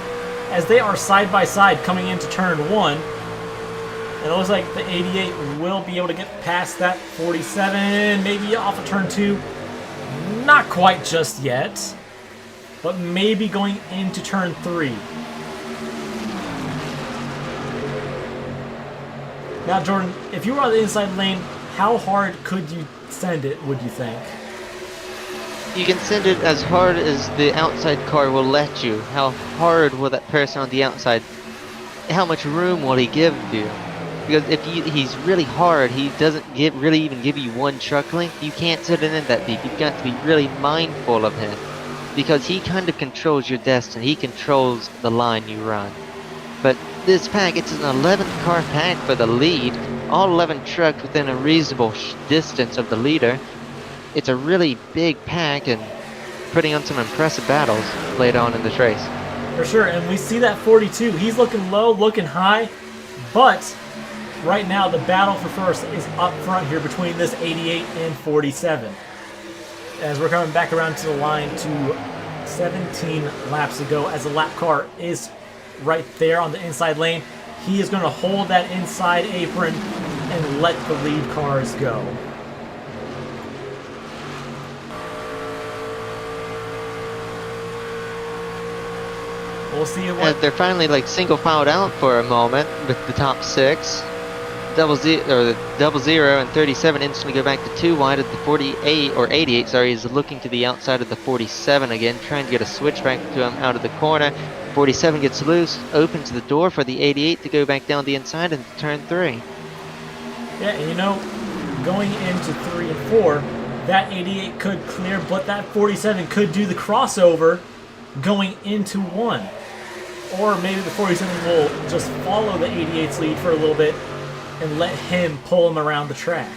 as they are side by side coming into turn 1. And it looks like the 88 will be able to get past that 47, maybe off of turn 2. Not quite just yet, but maybe going into turn 3. Now, Jordan, if you were on the inside lane, how hard could you send it, would you think? You can send it as hard as the outside car will let you. How hard will that person on the outside, how much room will he give you? Because if he's really hard, he doesn't really even give you one truck length. You can't send it in that deep. You've got to be really mindful of him. because he kind of controls your destiny. He controls the line you run. But this pack, it's an 11 car pack for the lead. All 11 trucks within a reasonable distance of the leader. It's a really big pack and putting on some impressive battles later on in this race. For sure, and we see that 42. He's looking low, looking high, but right now the battle for first is up front here between this 88 and 47. As we're coming back around to the line to 17 laps to go, as the lap car is right there on the inside lane. He is going to hold that inside apron and let the lead cars go. We'll see what... They're finally like single filed out for a moment with the top 6. Double zero and 37 instantly go back to 2 wide at the 48, or 88, sorry, is looking to the outside of the 47 again, trying to get a switch back to him out of the corner. 47 gets loose, opens the door for the 88 to go back down the inside into turn 3. Yeah, and you know, going into 3 and 4, that 88 could clear, but that 47 could do the crossover going into 1. Or maybe the 47 will just follow the 88's lead for a little bit and let him pull him around the track.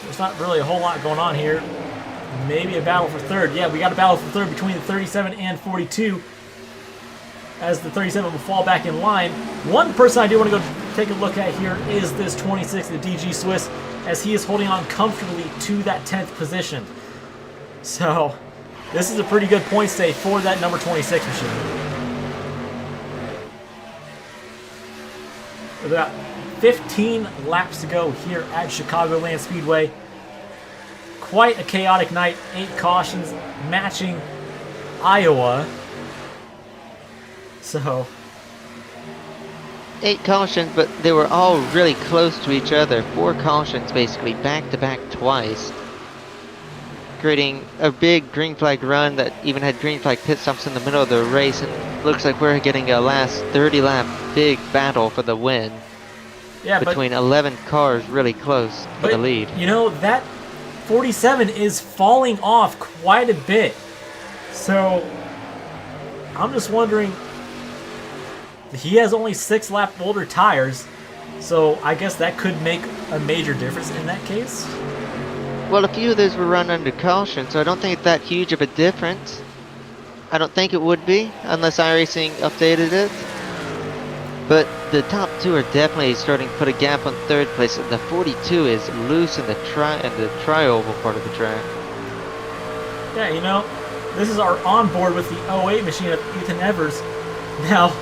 There's not really a whole lot going on here. Maybe a battle for third. Yeah, we got a battle for third between the 37 and 42. As the 37 will fall back in line. One person I do want to go take a look at here is this 26, the DG Swiss, as he is holding on comfortably to that 10th position. So, this is a pretty good point stay for that number 26 machine. With about 15 laps to go here at Chicagoland Speedway. Quite a chaotic night. 8 cautions matching Iowa. So, 8 cautions, but they were all really close to each other. 4 cautions basically back to back twice, creating a big green flag run that even had green flag pit stops in the middle of the race. And looks like we're getting a last 30 lap big battle for the win. Yeah, between 11 cars really close for the lead. You know, that 47 is falling off quite a bit. So, I'm just wondering, he has only 6 lap older tires, so I guess that could make a major difference in that case. Well, a few of those were run under caution, so I don't think it's that huge of a difference. I don't think it would be, unless iRacing updated it. But the top 2 are definitely starting to put a gap on 3rd place. The 42 is loose in the tri-oval part of the track. Yeah, you know, this is our onboard with the 08 machine of Ethan Evers. Now,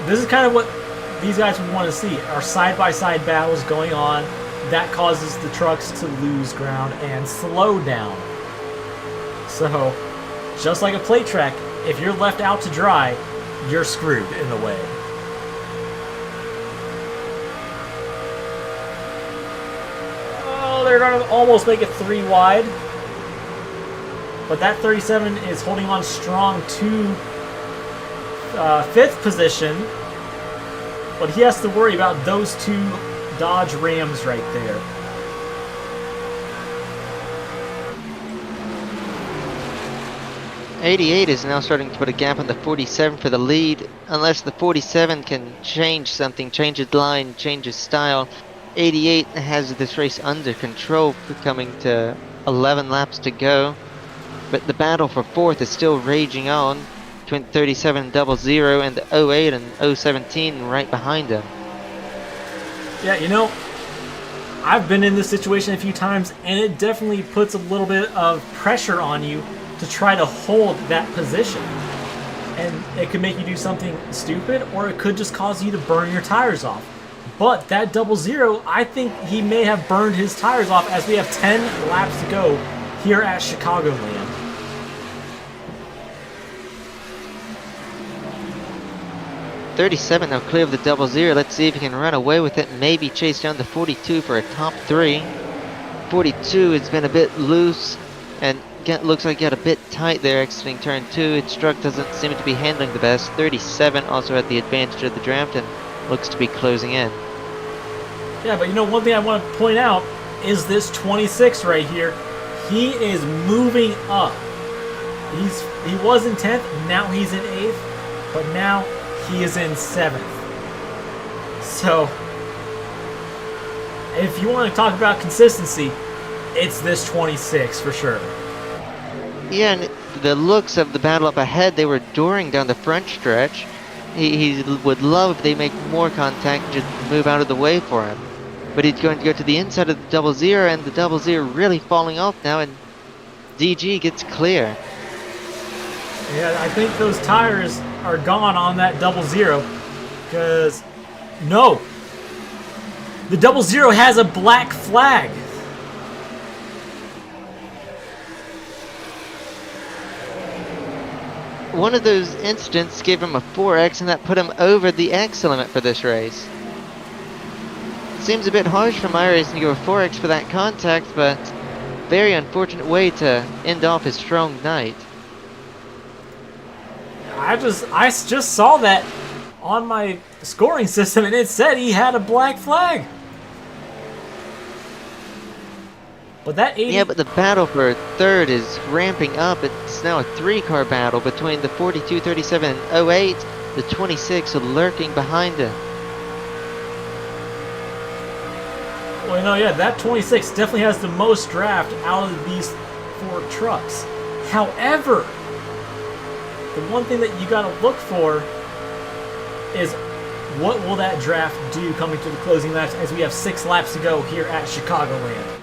this is kind of what these guys would want to see. Our side-by-side battles going on. That causes the trucks to lose ground and slow down. So, just like a plate track, if you're left out to dry, you're screwed in a way. Oh, they're going to almost make it 3 wide. But that 37 is holding on strong to 5th position. But he has to worry about those 2 Dodge Rams right there. '88 is now starting to put a gap on the 47 for the lead. Unless the 47 can change something, change his line, change his style. '88 has this race under control, coming to 11 laps to go. But the battle for 4th is still raging on between 37 00 and the 08 and 017 right behind him. Yeah, you know, I've been in this situation a few times, and it definitely puts a little bit of pressure on you to try to hold that position. And it could make you do something stupid, or it could just cause you to burn your tires off. But that 00, I think he may have burned his tires off, as we have 10 laps to go here at Chicagoland. .37 now clear of the 00. Let's see if he can run away with it and maybe chase down the 42 for a top 3. 42 has been a bit loose and looks like he got a bit tight there exiting turn 2. Its truck doesn't seem to be handling the best. 37 also had the advantage of the draft and looks to be closing in. Yeah, but you know, one thing I want to point out is this 26 right here. He is moving up. He was in 10th, now he's in 8th, but now he is in 7th. So, if you want to talk about consistency, it's this 26 for sure. Yeah, and the looks of the battle up ahead, they were adoring down the front stretch. He would love if they make more contact, just move out of the way for him. But he's going to go to the inside of the 00, and the 00 really falling off now, and DG gets clear. Yeah, I think those tires are gone on that 00, because no, the 00 has a black flag. One of those incidents gave him a 4X, and that put him over the X limit for this race. Seems a bit harsh for my racing to go 4X for that contact, but very unfortunate way to end off his strong night. I just saw that on my scoring system, and it said he had a black flag. But that 80... Yeah, but the battle for third is ramping up. It's now a 3-car battle between the 42, 37, and 08. The 26 lurking behind him. Well, you know, yeah, that 26 definitely has the most draft out of these 4 trucks. However, the one thing that you got to look for is what will that draft do coming to the closing laps as we have 6 laps to go here at Chicagoland.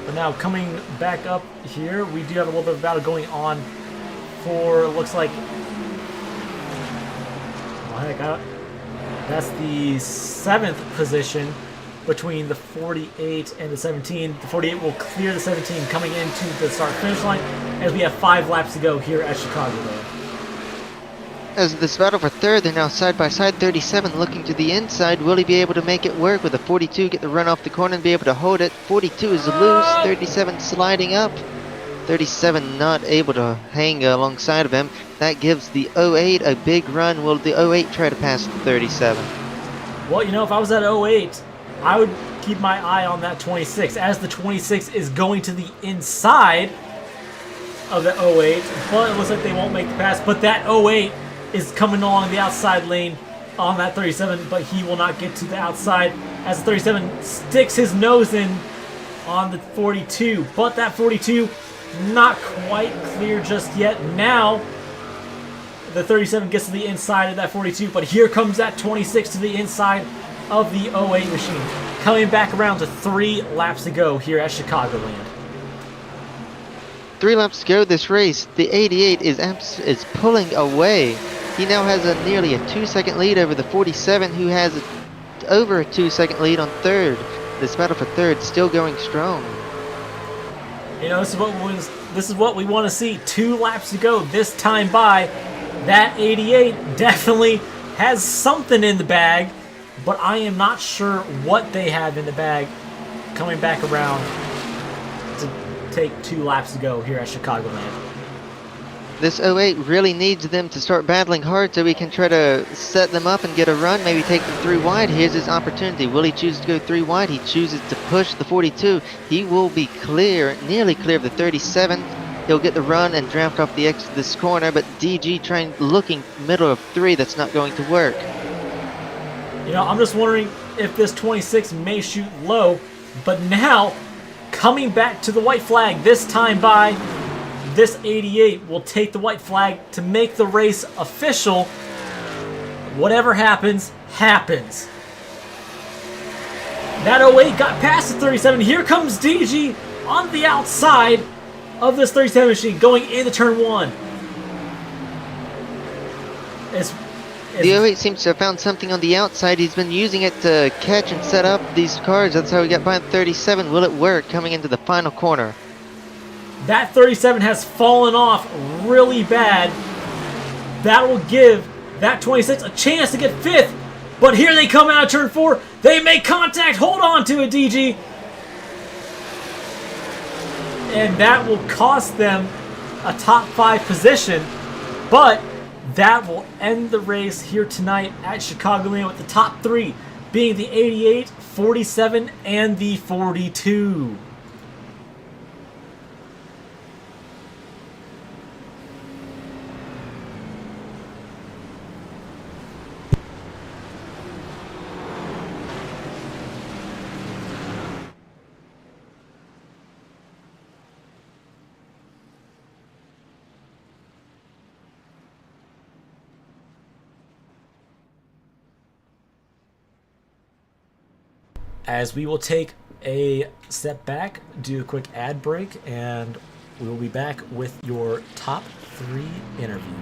But now coming back up here, we do have a little bit of battle going on for, looks like, oh heck, that's the 7th position between the 48 and the 17. The 48 will clear the 17 coming into the start-finish line as we have 5 laps to go here at Chicagoland. As this battle for third, they're now side by side. 37 looking to the inside. Will he be able to make it work? With a 42 get the run off the corner and be able to hold it? 42 is loose. 37 sliding up. 37 not able to hang alongside of him. That gives the 08 a big run. Will the 08 try to pass 37? Well, you know, if I was at 08, I would keep my eye on that 26, as the 26 is going to the inside of the 08, but it looks like they won't make the pass. But that 08 is coming along the outside lane on that 37, but he will not get to the outside as the 37 sticks his nose in on the 42. But that 42 not quite clear just yet. Now the 37 gets to the inside of that 42, but here comes that 26 to the inside of the 08 machine. Coming back around to 3 laps to go here at Chicagoland. 3 laps to go this race. The 88 is pulling away. He now has nearly a 2-second lead over the 47, who has over a 2-second lead on third. This battle for third still going strong. You know, this is what we want to see. 2 laps to go this time by. That 88 definitely has something in the bag, but I am not sure what they have in the bag coming back around to take 2 laps to go here at Chicagoland. This 08 really needs them to start battling hard so we can try to set them up and get a run, maybe take them 3 wide. Here's his opportunity. Will he choose to go 3 wide? He chooses to push the 42. He will be clear, nearly clear of the 37. He'll get the run and draft off the exit of this corner, but DG looking middle of 3. That's not going to work. You know, I'm just wondering if this 26 may shoot low, but now coming back to the white flag this time by, this 88 will take the white flag to make the race official. Whatever happens, happens. That 08 got past the 37. Here comes DG on the outside of this 37 machine going into turn 1. The 08 seems to have found something on the outside. He's been using it to catch and set up these cars. That's how he got by the 37. Will it work coming into the final corner? That 37 has fallen off really bad. That will give that 26 a chance to get 5th. But here they come out of turn 4. They make contact. Hold on to it, DG. and that will cost them a top 5 position, but that will end the race here tonight at Chicagoland with the top 3 being the 88, 47, and the 42. As we will take a step back, do a quick ad break, and we will be back with your top 3 interview.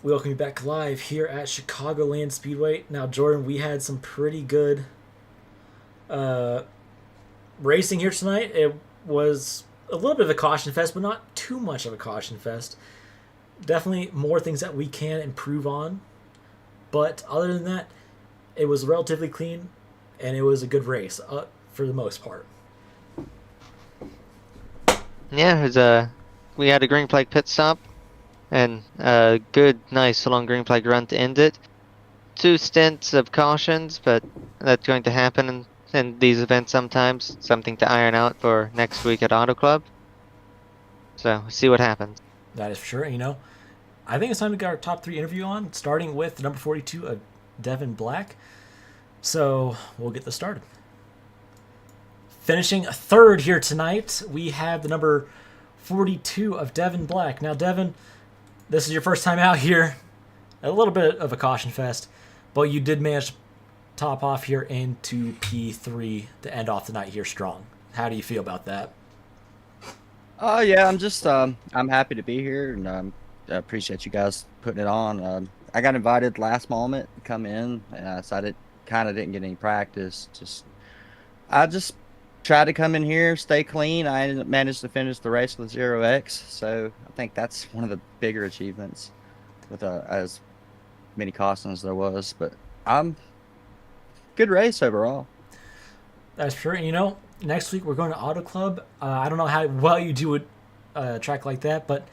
Welcome you back live here at Chicagoland Speedway. Now, Jordan, we had some pretty good racing here tonight. It was a little bit of a caution fest, but not too much of a caution fest. Definitely more things that we can improve on. But other than that, it was relatively clean, and it was a good race for the most part. Yeah, it was we had a green flag pit stop and a good, nice long green flag run to end it. 2 stints of cautions, but that's going to happen in these events sometimes. Something to iron out for next week at Auto Club. So, we'll see what happens. That is for sure. You know, I think it's time to get our top 3 interview on, starting with number 42 of Devin Black. So we'll get this started. Finishing 3rd here tonight, we have the number 42 of Devin Black. Now, Devin, this is your first time out here. A little bit of a caution fest, but you did manage to top off here into P3 to end off the night here strong. How do you feel about that? Yeah, I'm just I'm happy to be here, and I appreciate you guys putting it on. I got invited last moment to come in, so I didn't get any practice. I just tried to come in here, stay clean. I managed to finish the race with 0x, so I think that's one of the bigger achievements with as many cautions as there was. But good race overall. That's true. You know, next week we're going to Auto Club. I don't know how well you do a track like that, but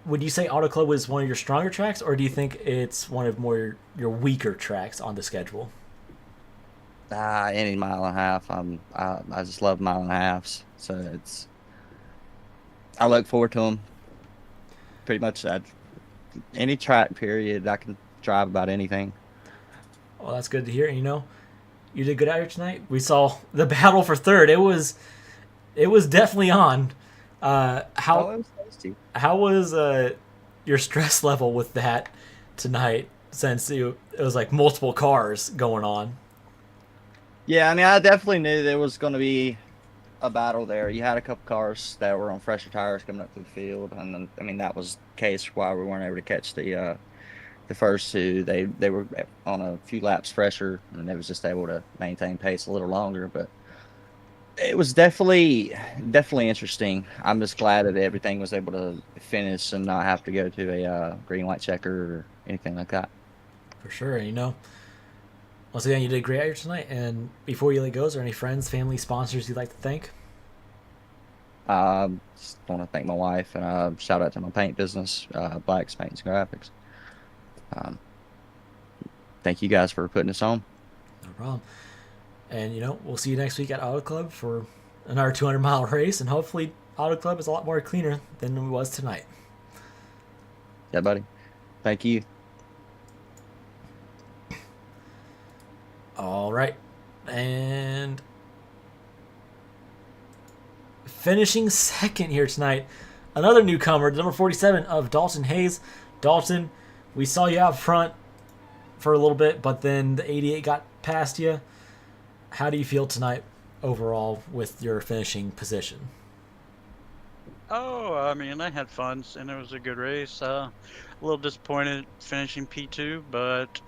would you say Auto Club was one of your stronger tracks, or do you think it's one of more your weaker tracks on the schedule? Any mile and a half. I just love mile and a halves. So I look forward to them. Pretty much any track period, I can drive about anything. Well, that's good to hear. And, you did good out here tonight. We saw the battle for third. It was definitely on. Oh, How it was tasty. how was your stress level with that tonight? Since it was like multiple cars going on. Yeah, I mean, I definitely knew there was going to be a battle there. You had a couple cars that were on fresher tires coming up through the field, and then, I mean, that was the case why we weren't able to catch the first two. They were on a few laps fresher, and they was just able to maintain pace a little longer. But it was definitely interesting. I'm just glad that everything was able to finish and not have to go to a green light checker or anything like that. For sure. And, once again, you did great out here tonight. And before you let go, is there any friends, family, sponsors you'd like to thank? Just want to thank my wife and shout out to my paint business, Black's Paints and Graphics. Um, Thank you guys for putting this on. No problem. And, we'll see you next week at Auto Club for another 200-mile race. And hopefully Auto Club is a lot more cleaner than it was tonight. Yeah, buddy. Thank you. All right. And finishing second here tonight, another newcomer, number 47 of Dalton Hayes. Dalton, we saw you out front for a little bit, but then the 88 got past you. How do you feel tonight overall with your finishing position? Oh, I mean, I had fun, and it was a good race. A little disappointed finishing P2, but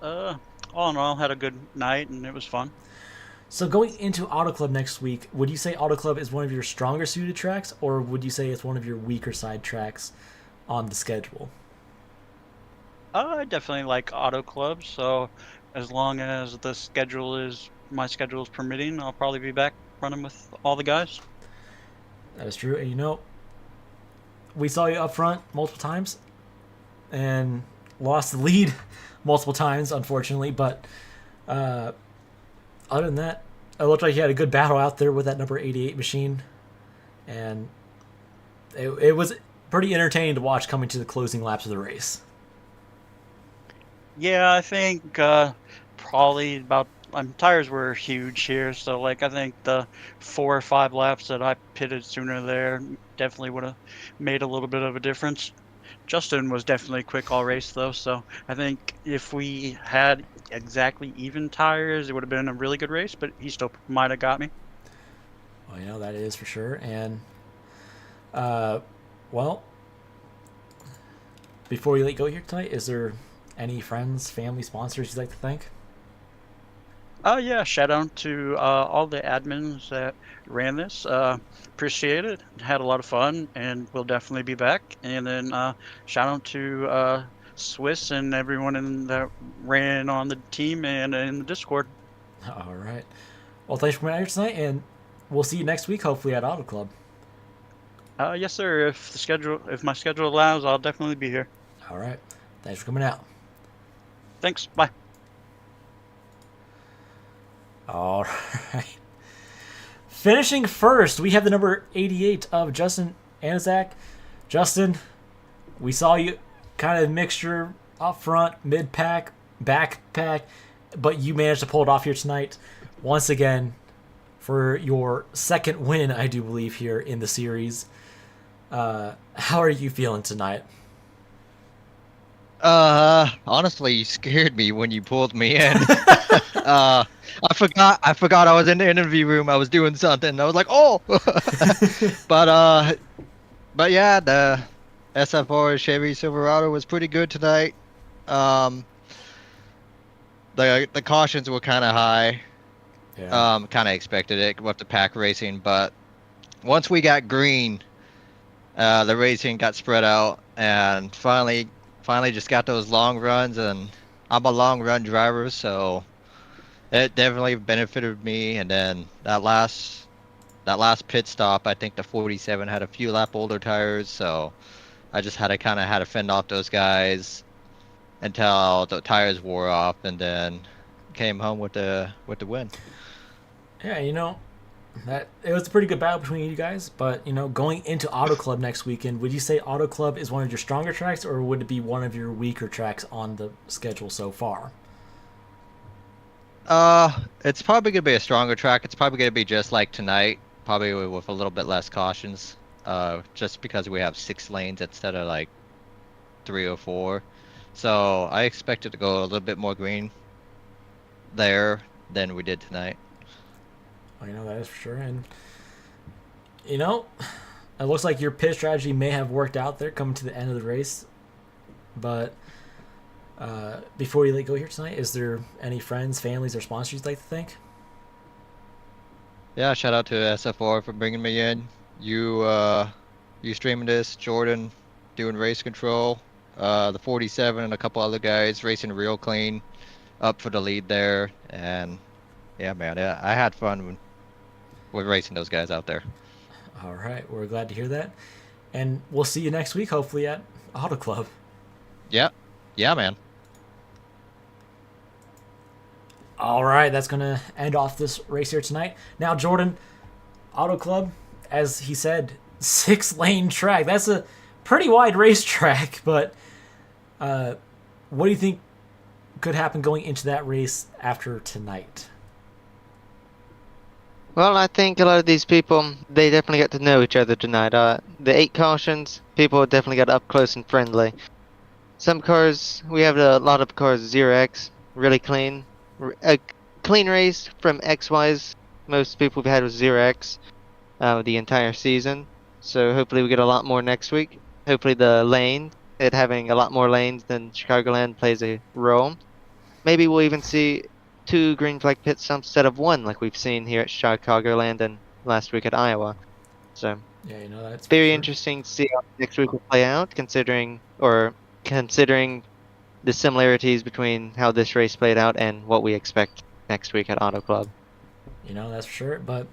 all in all, had a good night, and it was fun. So going into Auto Club next week, would you say Auto Club is one of your stronger suited tracks, or would you say it's one of your weaker side tracks on the schedule? I definitely like Auto Club, so as long as my schedule is permitting, I'll probably be back running with all the guys. That is true. And we saw you up front multiple times and lost the lead multiple times, unfortunately. But other than that, it looked like you had a good battle out there with that number 88 machine. And it was pretty entertaining to watch coming to the closing laps of the race. Yeah, I think probably about tires were huge here, so like I think the 4 or 5 laps that I pitted sooner there definitely would have made a little bit of a difference. Justin was definitely quick all race though, so I think if we had exactly even tires, it would have been a really good race, but he still might have got me. Well, that is for sure. And well, before we let go here tonight, is there any friends, family, sponsors you'd like to thank? Oh yeah, shout out to all the admins that ran this. Appreciate it. Had a lot of fun, and we'll definitely be back. And then shout out to Swiss and everyone that ran on the team and in the Discord. All right. Well, thanks for coming out here tonight, and we'll see you next week, hopefully at Auto Club. Yes, sir. If my schedule allows, I'll definitely be here. All right. Thanks for coming out. Thanks. Bye. All right. Finishing first, we have the number 88 of Justin Anizak. Justin, we saw you kind of mixture up front, mid-pack, back-pack, but you managed to pull it off here tonight. Once again, for your second win, I do believe, here in the series. How are you feeling tonight? Honestly, you scared me when you pulled me in. I forgot I was in the interview room. I was doing something. I was like, oh. But yeah, the SF4 Chevy Silverado was pretty good tonight. The cautions were kind of high. Yeah. Kind of expected it with the pack racing, but once we got green, the racing got spread out, and finally just got those long runs, and I'm a long run driver, so it definitely benefited me. And then that last pit stop, I think the 47 had a few lap older tires, so I just had to fend off those guys until the tires wore off, and then came home with the win. Yeah, that it was a pretty good battle between you guys. But going into Auto Club next weekend, would you say Auto Club is one of your stronger tracks, or would it be one of your weaker tracks on the schedule so far? It's probably gonna be a stronger track. It's probably gonna be just like tonight, probably with a little bit less cautions. Just because we have 6 lanes instead of like 3 or 4. So I expect it to go a little bit more green there than we did tonight. Well, that is for sure. And it looks like your pit strategy may have worked out there coming to the end of the race. But before you go here tonight, is there any friends, families, or sponsors you'd like to thank? Yeah, shout out to SF4 for bringing me in. You streaming this, Jordan doing race control, the 47 and a couple other guys racing real clean, up for the lead there, and yeah, man, I had fun with racing those guys out there. All right, we're glad to hear that, and we'll see you next week, hopefully at Auto Club. Yeah, man. All right, that's gonna end off this race here tonight. Now, Jordan, Auto Club, as he said, 6-lane track. That's a pretty wide racetrack, but what do you think could happen going into that race after tonight? Well, I think a lot of these people, they definitely got to know each other tonight. The 8 cautions, people definitely got up close and friendly. Some cars, we have a lot of cars 0x, really clean. A clean race from X-wise, most people we've had was 0x the entire season. So hopefully we get a lot more next week. Hopefully the lane, it having a lot more lanes than Chicagoland plays a role. Maybe we'll even see 2 green flag pit stops instead of 1 like we've seen here at Chicagoland and last week at Iowa. So Yeah, that's very for sure. interesting to see how next week will play out, considering the similarities between how this race played out and what we expect next week at Auto Club. That's for sure. But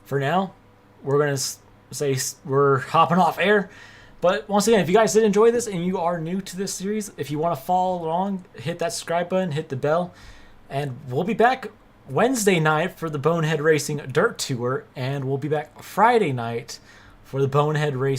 for now, we're going to say we're hopping off air. But once again, if you guys did enjoy this and you are new to this series, if you want to follow along, hit that subscribe button, hit the bell, and we'll be back Wednesday night for the Bonehead Racing Dirt Tour, and we'll be back Friday night for the Bonehead Racing